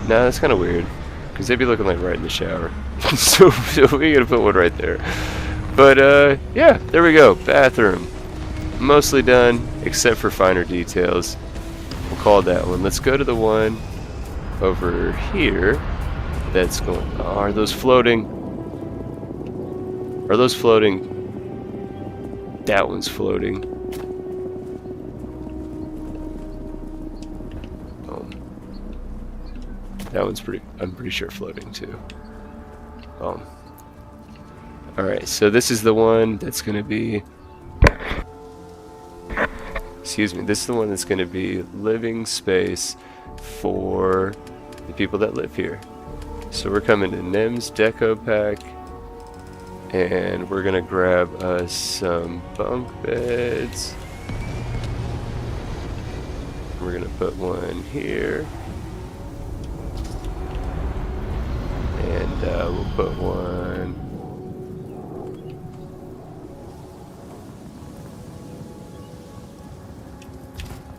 Nah, that's kind of weird, because they'd be looking like right in the shower. so we gotta put one right there. But yeah, there we go, bathroom. Mostly done, except for finer details. We'll call that one. Let's go to the one over here. That's going. Oh, are those floating? Are those floating? That one's floating. That one's pretty. I'm pretty sure floating too. Alright, so this is the one that's going to be. Excuse me. This is the one that's going to be living space for the people that live here. So we're coming to Nim's Deco Pack, and we're gonna grab us some bunk beds. We're gonna put one here, and we'll put one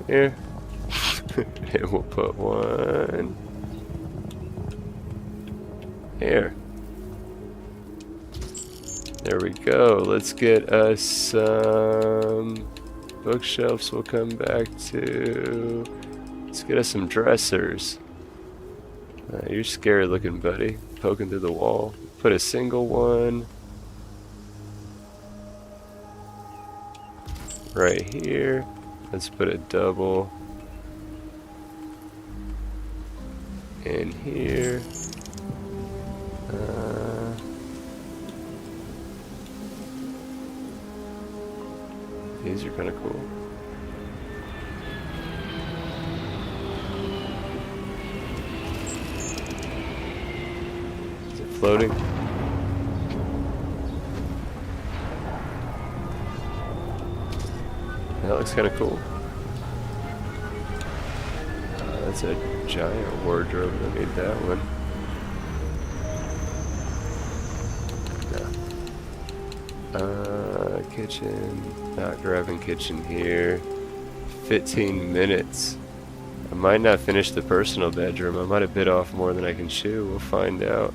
here, and we'll put one here. There we go. Let's get us some bookshelves. We'll come back to. Let's get us some dressers. You're scary looking, buddy. Poking through the wall. Put a single one right here. Let's put a double in here. These are kind of cool. Is it floating? That looks kind of cool. That's a giant wardrobe. I need that one. Kitchen, not grabbing kitchen here. 15 minutes. I might not finish the personal bedroom. I might have bit off more than I can chew. We'll find out.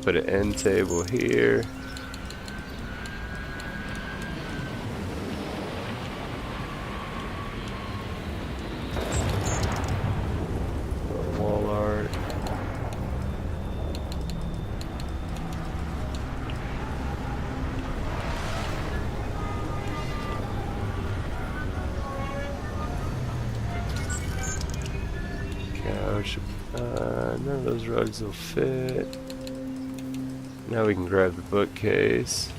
Put an end table here. push. None of those rugs will fit. Now we can grab the bookcase.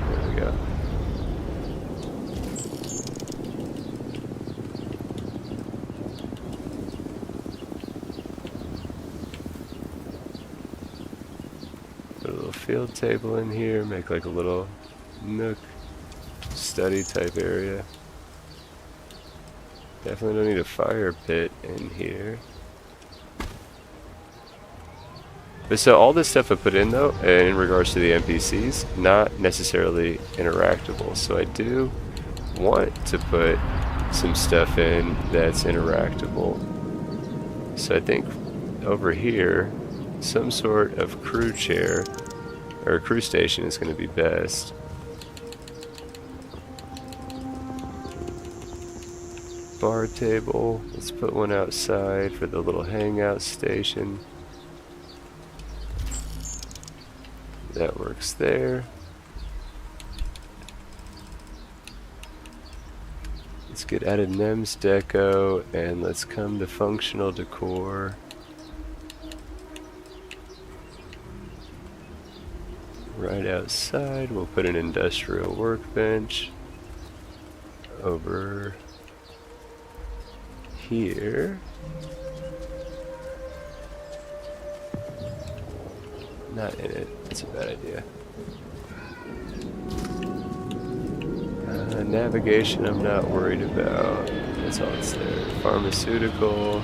There we go. Put a little field table in here, make like a little nook study type area. Definitely don't need a fire pit in here. But so all this stuff I put in though, in regards to the NPCs, not necessarily interactable. So I do want to put some stuff in that's interactable. So I think over here, some sort of crew chair or crew station is going to be best. Bar table, let's put one outside for the little hangout station. That works there. Let's get out of NEMS deco and let's come to functional decor. Right outside, we'll put an industrial workbench over here. Not in it, that's a bad idea. Navigation I'm not worried about, that's all it's there. Pharmaceutical,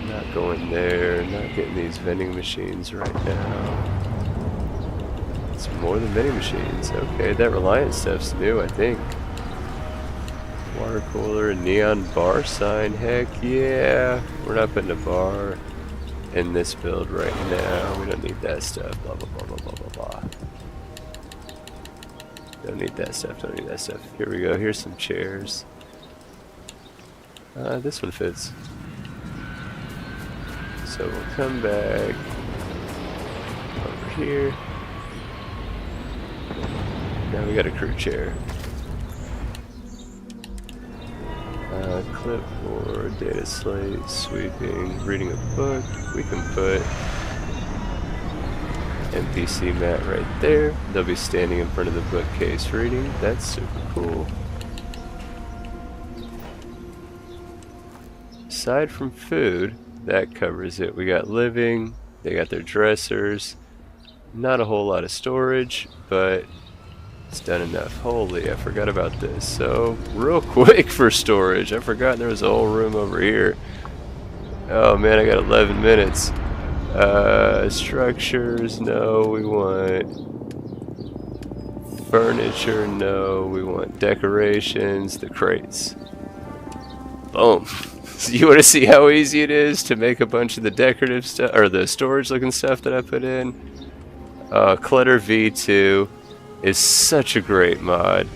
not going there, not getting these vending machines right now. It's more than vending machines, okay, that Reliance stuff's new I think. Water cooler, neon bar sign, heck yeah. We're not putting a bar in this build right now. We don't need that stuff, blah blah blah blah blah blah blah. Don't need that stuff, don't need that stuff. Here we go, here's some chairs. This one fits. So we'll come back over here. Now we got a crew chair. Clipboard, data slate, sweeping, reading a book. We can put NPC mat right there. They'll be standing in front of the bookcase reading. That's super cool. Aside from food, that covers it. We got living, they got their dressers. Not a whole lot of storage, but it's done enough. Holy, I forgot about this. So, real quick for storage. I forgot there was a whole room over here. Oh man, I got 11 minutes. Structures, no, we want furniture, no, we want decorations, the crates. Boom. So you want to see how easy it is to make a bunch of the decorative stuff, or the storage looking stuff that I put in? Clutter V2 is such a great mod.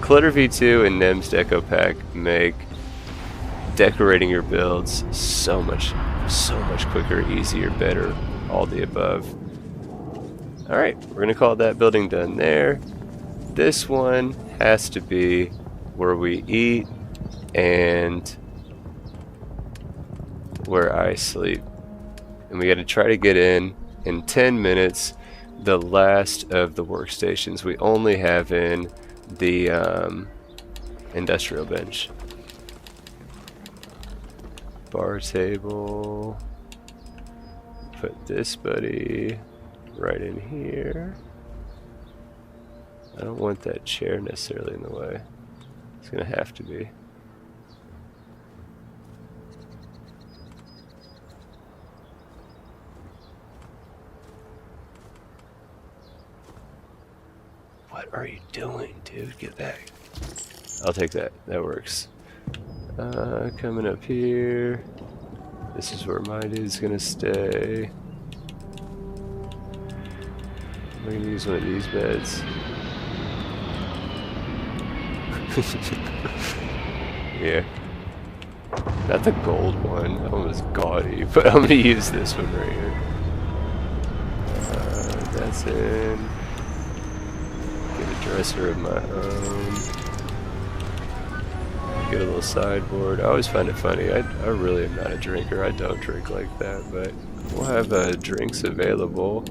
Clutter V2 and NEMS Deco Pack make decorating your builds so much quicker, easier, better, all the above. Alright, we're gonna call that building done there. This one has to be where we eat and where I sleep. And we gotta try to get in 10 minutes the last of the workstations. We only have in the industrial bench. Bar table. Put this buddy right in here. I don't want that chair necessarily in the way. It's gonna have to be. What are you doing, dude? Get back. I'll take that. That works. Coming up here. This is where my dude's gonna stay. I'm gonna use one of these beds. Yeah. Not the gold one. That one was gaudy, but I'm gonna use this one right here. That's in. Dresser of my own. Get a little sideboard. I always find it funny. I really am not a drinker. I don't drink like that, but we'll have drinks available.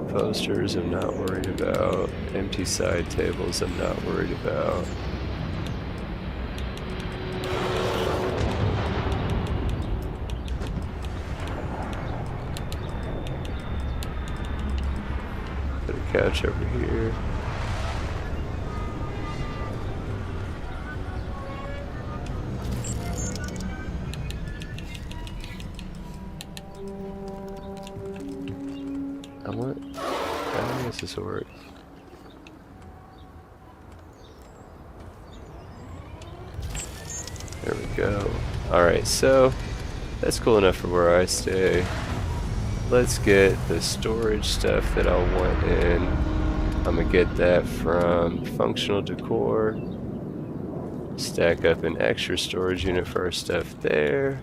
Posters I'm not worried about. Empty side tables I'm not worried about. Put a couch over here. How does this work? There we go. Alright, so that's cool enough for where I stay. Let's get the storage stuff that I'll want in. I'm gonna get that from functional decor. Stack up an extra storage unit for our stuff there.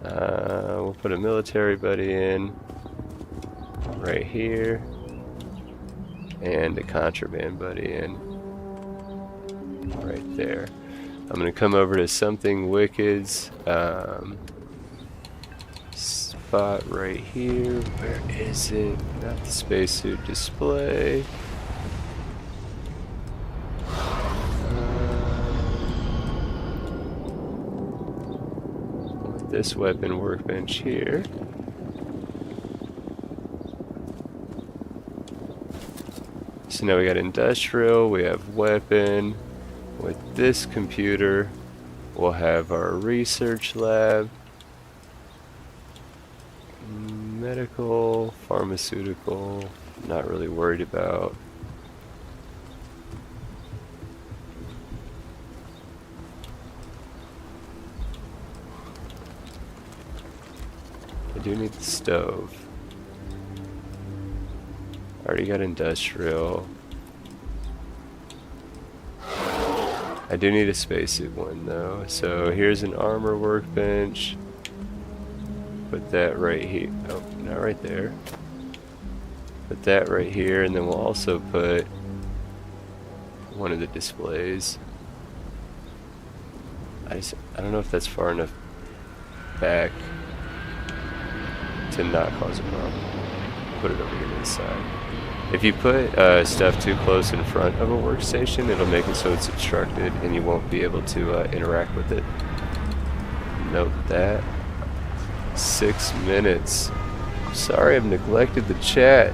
We'll put a military buddy in right here, and a contraband buddy in right there. I'm gonna come over to Something Wicked's spot right here. Where is it? Not the spacesuit display. This weapon workbench here. So now we got industrial, we have weapon. With this computer, we'll have our research lab, medical, pharmaceutical, not really worried about. I do need the stove. Already got industrial. I do need a spacesuit one though. So here's an armor workbench. Put that right here. Oh, not right there. Put that right here, and then we'll also put one of the displays. I don't know if that's far enough back to not cause a problem. Put it over here to the side. If you put stuff too close in front of a workstation, it'll make it so it's obstructed and you won't be able to interact with it. Note that. 6 minutes. Sorry I've neglected the chat.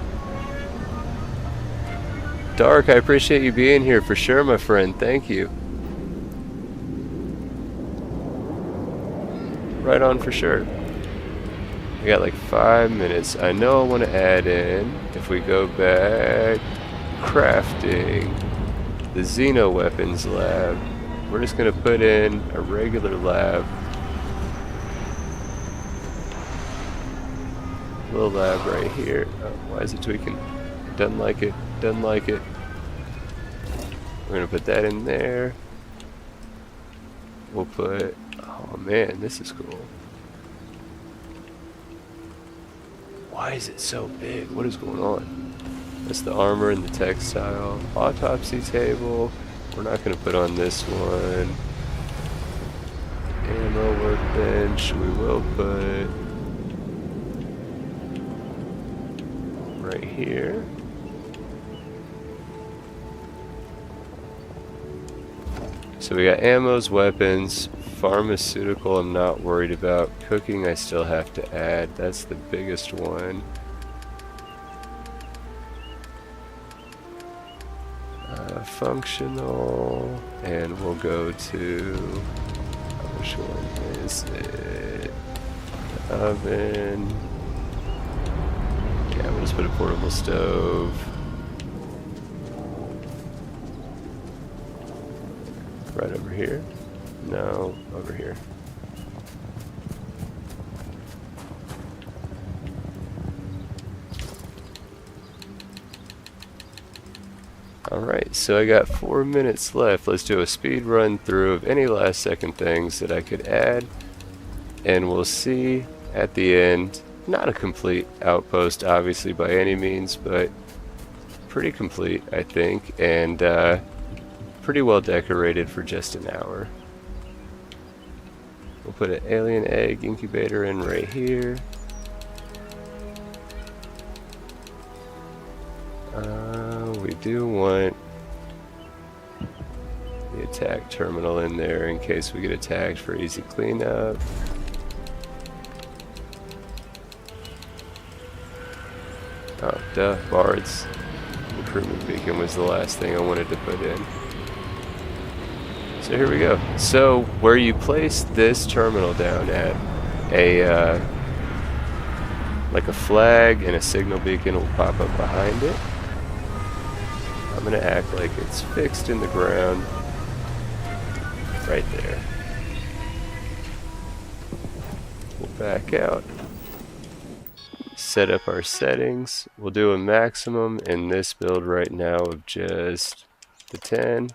Dark, I appreciate you being here for sure, my friend. Thank you. Right on for sure. I got like 5 minutes. I know I want to add in, if we go back, crafting, the Xeno Weapons lab. We're just going to put in a regular lab. Little lab right here. Oh, why is it tweaking? Doesn't like it. Doesn't like it. We're going to put that in there. We'll put... Oh man, this is cool. Why is it so big? What is going on? That's the armor and the textile. Autopsy table. We're not going to put on this one. Ammo workbench. We will put right here. So we got ammos, weapons, pharmaceutical I'm not worried about. Cooking I still have to add. That's the biggest one. Functional, and we'll go to, which one is it? The oven. Yeah, we'll just put a portable stove. Right over here. No, over here. Alright, so I got 4 minutes left. Let's do a speed run through of any last second things that I could add. And we'll see at the end, not a complete outpost obviously by any means, but pretty complete, I think, and pretty well decorated for just an hour. We'll put an alien egg incubator in right here. We do want the attack terminal in there in case we get attacked for easy cleanup. Oh, duh, Bard's recruitment beacon was the last thing I wanted to put in. So here we go. So where you place this terminal down at, like a flag and a signal beacon will pop up behind it. I'm gonna act like it's fixed in the ground right there. We'll back out. Set up our settings. We'll do a maximum in this build right now of just the 10.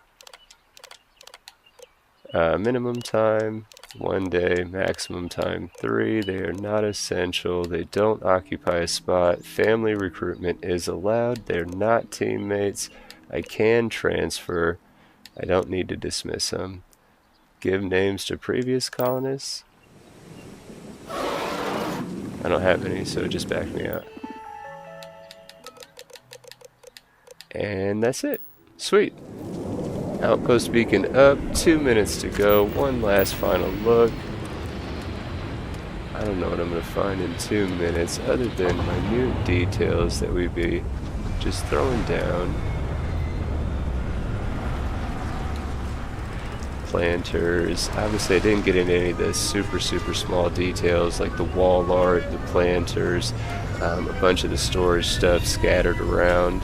Minimum time 1 day, maximum time 3. They are not essential. They don't occupy a spot. Family recruitment is allowed. They're not teammates. I can transfer. I don't need to dismiss them. Give names to previous colonists. I don't have any, so just back me out. And that's it. Sweet. Outpost beacon up, 2 minutes to go, one last final look. I don't know what I'm going to find in 2 minutes other than minute details that we'd be just throwing down. Planters. Obviously I didn't get into any of the super small details like the wall art, the planters, a bunch of the storage stuff scattered around.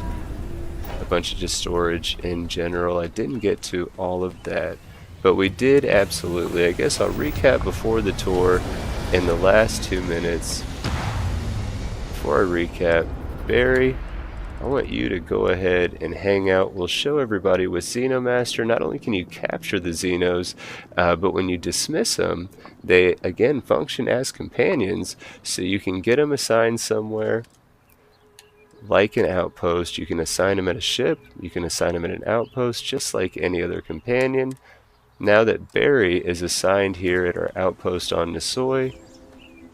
A bunch of just storage in general. I didn't get to all of that, but we did absolutely. I guess I'll recap before the tour in the last 2 minutes. Before I recap, Barry, I want you to go ahead and hang out. We'll show everybody with Xenomaster. Not only can you capture the Xenos, but when you dismiss them, they again function as companions, so you can get them assigned somewhere. Like an outpost, you can assign them at a ship, you can assign them at an outpost, just like any other companion. Now that Barry is assigned here at our outpost on Nisoi,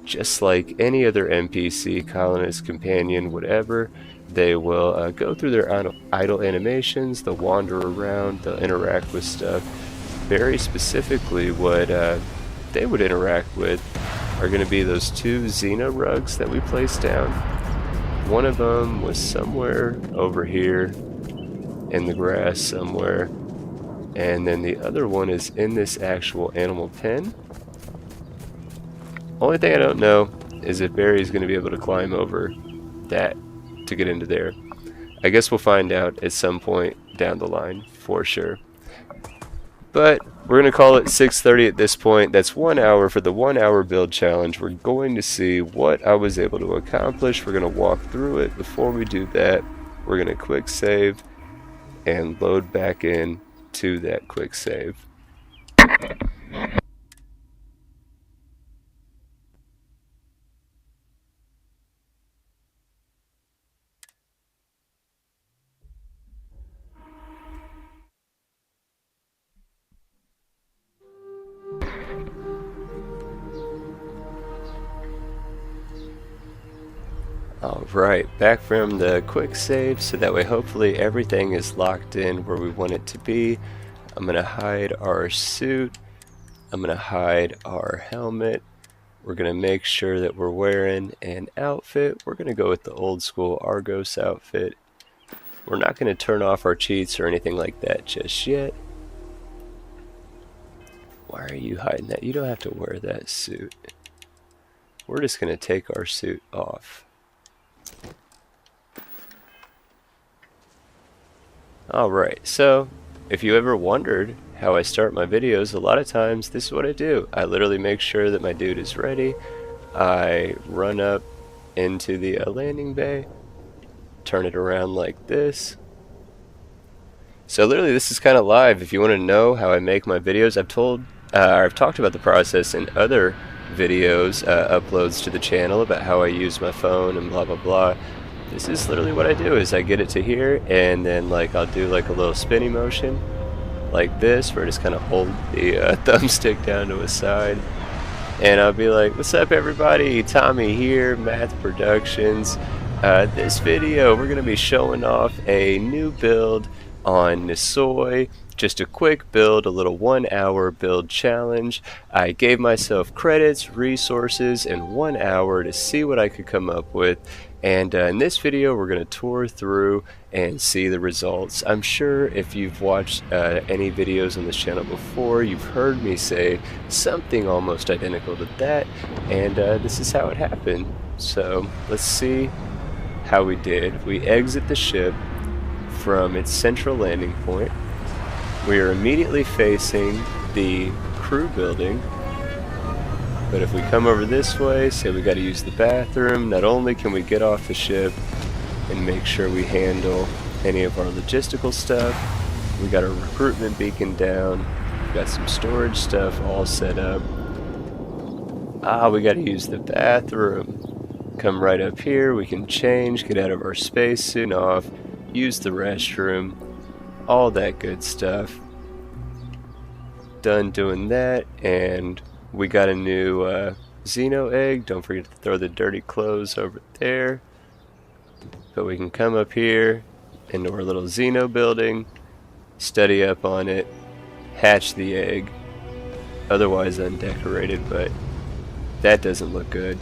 just like any other NPC, colonist, companion, whatever, they will go through their idle animations, they'll wander around, they'll interact with stuff. Barry specifically, what they would interact with are going to be those 2 Xeno rugs that we placed down. One of them was somewhere over here in the grass somewhere, and then the other one is in this actual animal pen. Only thing I don't know is if Barry's going to be able to climb over that to get into there. I guess we'll find out at some point down the line for sure. But we're going to call it 6:30 at this point. That's 1 hour for the 1 hour build challenge. We're going to see what I was able to accomplish. We're going to walk through it. Before we do that, we're going to quick save and load back in to that quick save. Alright, back from the quick save, so that way hopefully everything is locked in where we want it to be. I'm going to hide our suit. I'm going to hide our helmet. We're going to make sure that we're wearing an outfit. We're going to go with the old school Argos outfit. We're not going to turn off our cheats or anything like that just yet. Why are you hiding that? You don't have to wear that suit. We're just going to take our suit off. Alright, so if you ever wondered how I start my videos, a lot of times this is what I do. I literally make sure that my dude is ready. I run up into the landing bay, turn it around like this. So literally this is kind of live. If you want to know how I make my videos, I've talked about the process in other videos, uploads to the channel about how I use my phone and blah blah blah. this is literally what I do. Is I get it to here, and then like I'll do like a little spinny motion like this, where I just kind of hold the thumbstick down to a side, and I'll be like, what's up everybody, Tommy here, Math Productions. This video we're going to be showing off a new build on Nisoi. Just a quick build, a little 1 hour build challenge. I gave myself credits, resources, and 1 hour to see what I could come up with. And in this video we're going to tour through and see the results. I'm sure if you've watched any videos on this channel before, you've heard me say something almost identical to that, and this is how it happened. So let's see how we did. We exit the ship from its central landing point. We are immediately facing the crew building, but if we come over this way, say we got to use the bathroom, not only can we get off the ship and make sure we handle any of our logistical stuff, we got our recruitment beacon down, we got some storage stuff all set up. We got to use the bathroom. Come right up here, we can change, get out of our spacesuit off, use the restroom, all that good stuff. Done doing that, and we got a new Xeno egg. Don't forget to throw the dirty clothes over there. But we can come up here into our little Xeno building, study up on it, hatch the egg. Otherwise undecorated, but that doesn't look good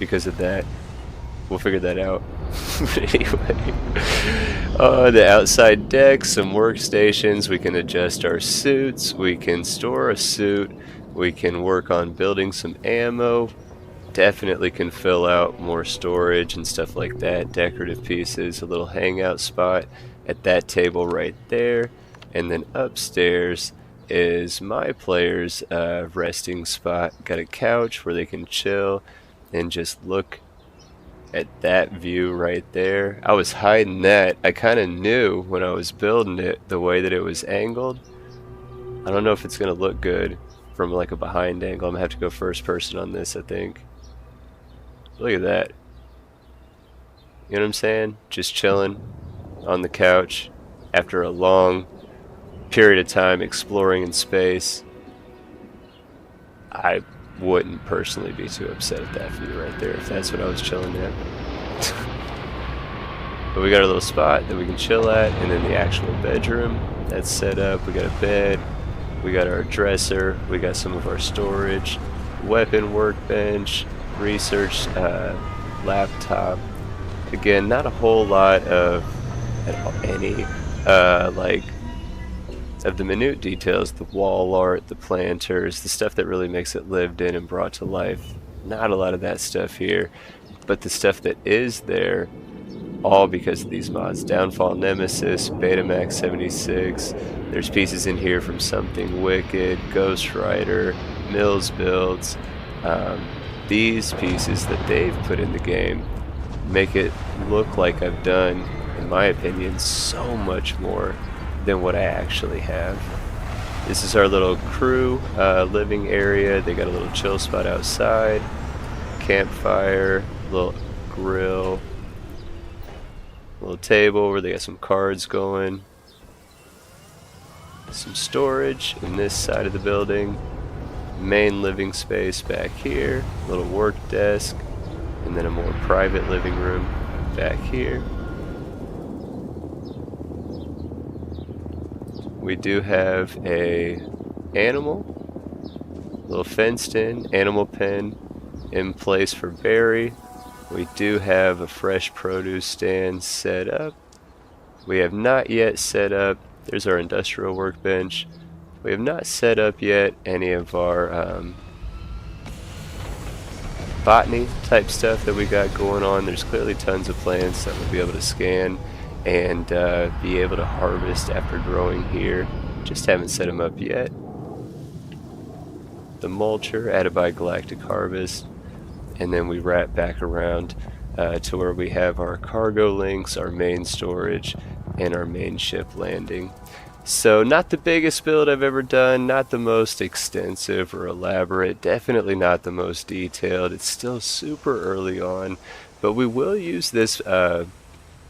because of that. We'll figure that out. But anyway, the outside deck, some workstations. We can adjust our suits. We can store a suit. We can work on building some ammo. Definitely can fill out more storage and stuff like that. Decorative pieces, a little hangout spot at that table right there. And then upstairs is my players' resting spot. Got a couch where they can chill and just look at that view right there. I was hiding that. I kind of knew when I was building it, the way that it was angled. I don't know if it's gonna look good from like a behind angle. I'm gonna have to go first person on this, I think. Look at that. You know what I'm saying? Just chilling on the couch after a long period of time exploring in space. I wouldn't personally be too upset at that view right there if that's what I was chilling at. But we got a little spot that we can chill at, and then the actual bedroom that's set up. We got a bed, we got our dresser, we got some of our storage, weapon workbench, research laptop. Again, not a whole lot of any like of the minute details, the wall art, the planters, the stuff that really makes it lived in and brought to life. Not a lot of that stuff here, but the stuff that is there, all because of these mods. Downfall Nemesis, Betamax 76, there's pieces in here from Something Wicked, Ghost Rider, Mills Builds. These pieces that they've put in the game make it look like I've done, in my opinion, so much more than what I actually have. This is our little crew living area. They got a little chill spot outside, campfire, little grill, little table where they got some cards going, some storage in this side of the building, main living space back here, little work desk, and then a more private living room back here. We do have a animal, little fenced in animal pen in place for Barry. We do have a fresh produce stand set up. We have not yet set up, there's our industrial workbench. We have not set up yet any of our botany type stuff that we got going on. There's clearly tons of plants that we'll be able to scan and be able to harvest after growing here. Just haven't set them up yet. The mulcher added by Galactic Harvest, and then we wrap back around to where we have our cargo links, our main storage, and our main ship landing. So not the biggest build I've ever done, not the most extensive or elaborate, definitely not the most detailed. It's still super early on, but we will use this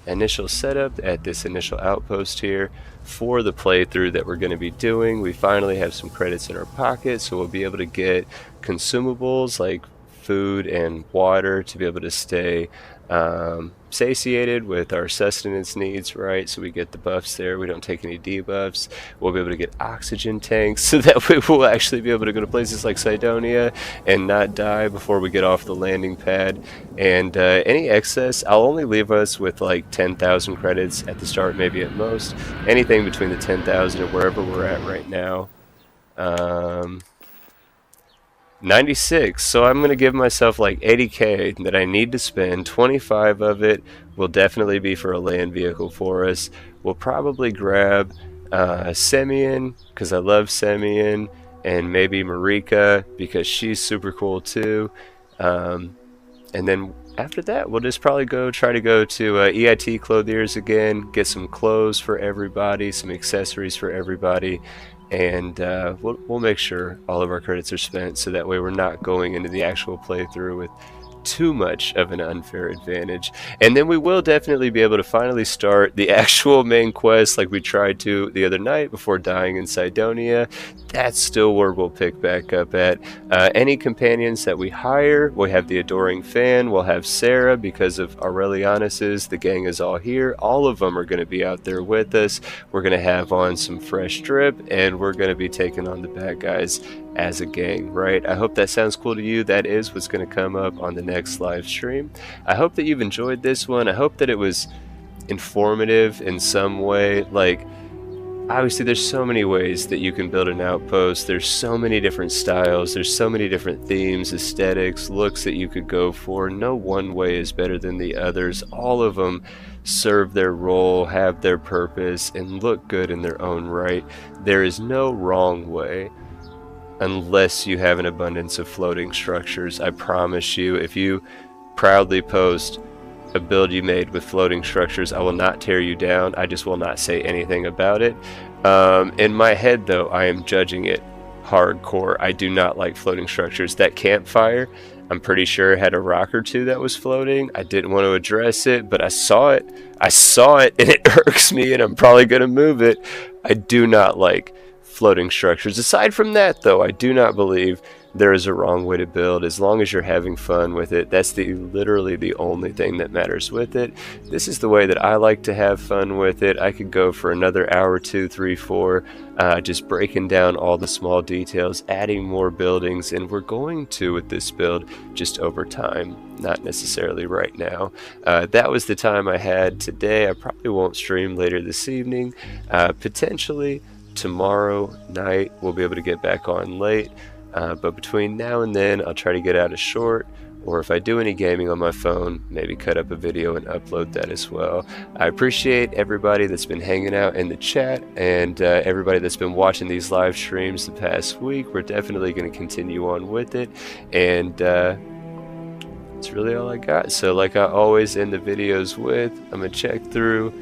initial setup at this initial outpost here for the playthrough that we're going to be doing. We finally have some credits in our pocket, so we'll be able to get consumables like food and water to be able to stay satiated with our sustenance needs, right? So we get the buffs there, we don't take any debuffs. We'll be able to get oxygen tanks so that way we'll actually be able to go to places like Cydonia and not die before we get off the landing pad. And any excess, I'll only leave us with like 10,000 credits at the start, maybe at most. Anything between the 10,000 and wherever we're at right now. 96, so I'm going to give myself like 80k that I need to spend. 25 of it will definitely be for a land vehicle for us. We'll probably grab Semyon, because I love Semyon, and maybe Marika, because she's super cool too. And then after that, we'll just probably try to go to EIT Clothiers again, get some clothes for everybody, some accessories for everybody, and we'll make sure all of our credits are spent, so that way we're not going into the actual playthrough with too much of an unfair advantage. And then we will definitely be able to finally start the actual main quest like we tried to the other night before dying in Cydonia. That's still where we'll pick back up at. Any companions that we hire, we have the Adoring Fan, we'll have Sarah because of Aurelianus's, the gang is all here. All of them are going to be out there with us. We're going to have on some fresh drip, and we're going to be taking on the bad guys as a gang, right? I hope that sounds cool to you. That is what's going to come up on the next live stream. I hope that you've enjoyed this one. I hope that it was informative in some way. Like, obviously there's so many ways that you can build an outpost. There's so many different styles. There's so many different themes, aesthetics, looks that you could go for. No one way is better than the others. All of them serve their role, have their purpose, and look good in their own right. There is no wrong way, unless you have an abundance of floating structures. I promise you, if you proudly post a build you made with floating structures, I will not tear you down. I just will not say anything about it. In my head though, I am judging it hardcore. I do not like floating structures. That campfire, I'm pretty sure had a rock or two that was floating. I didn't want to address it, but I saw it and it irks me, and I'm probably gonna move it. I do not like floating structures. Aside from that though, I do not believe there is a wrong way to build. As long as you're having fun with it, that's literally the only thing that matters with it. This is the way that I like to have fun with it. I could go for another hour, 2, 3, 4, just breaking down all the small details, adding more buildings, and we're going to with this build just over time, not necessarily right now. That was the time I had today. I probably won't stream later this evening. Potentially tomorrow night we'll be able to get back on late, but between now and then I'll try to get out a short, or if I do any gaming on my phone, maybe cut up a video and upload that as well. I appreciate everybody that's been hanging out in the chat, and everybody that's been watching these live streams the past week. We're definitely going to continue on with it, and that's really all I got. So like I always end the videos with, I'm going to check through.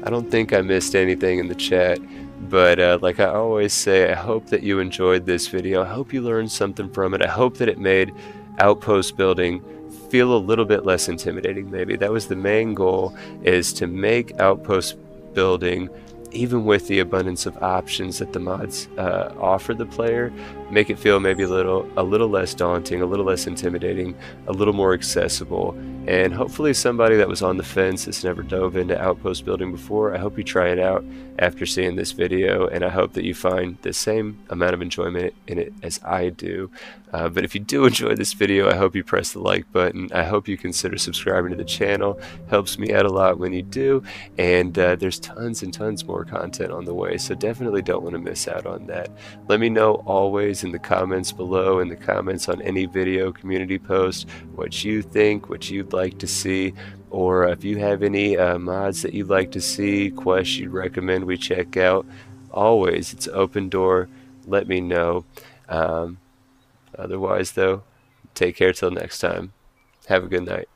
I don't think I missed anything in the chat. But like I always say, I hope that you enjoyed this video. I hope you learned something from it. I hope that it made outpost building feel a little bit less intimidating. Maybe that was the main goal, is to make outpost building, even with the abundance of options that the mods offer the player, make it feel maybe a little less daunting, a little less intimidating, a little more accessible. And hopefully somebody that was on the fence, that's never dove into outpost building before, I hope you try it out after seeing this video, and I hope that you find the same amount of enjoyment in it as I do. But if you do enjoy this video, I hope you press the like button. I hope you consider subscribing to the channel. Helps me out a lot when you do, and there's tons and tons more content on the way, so definitely don't want to miss out on that. Let me know always in the comments below, in the comments on any video community post, what you think, what you'd like to see, or if you have any mods that you'd like to see, quests you'd recommend we check out. Always, it's open door. Let me know. Otherwise though, take care till next time. Have a good night.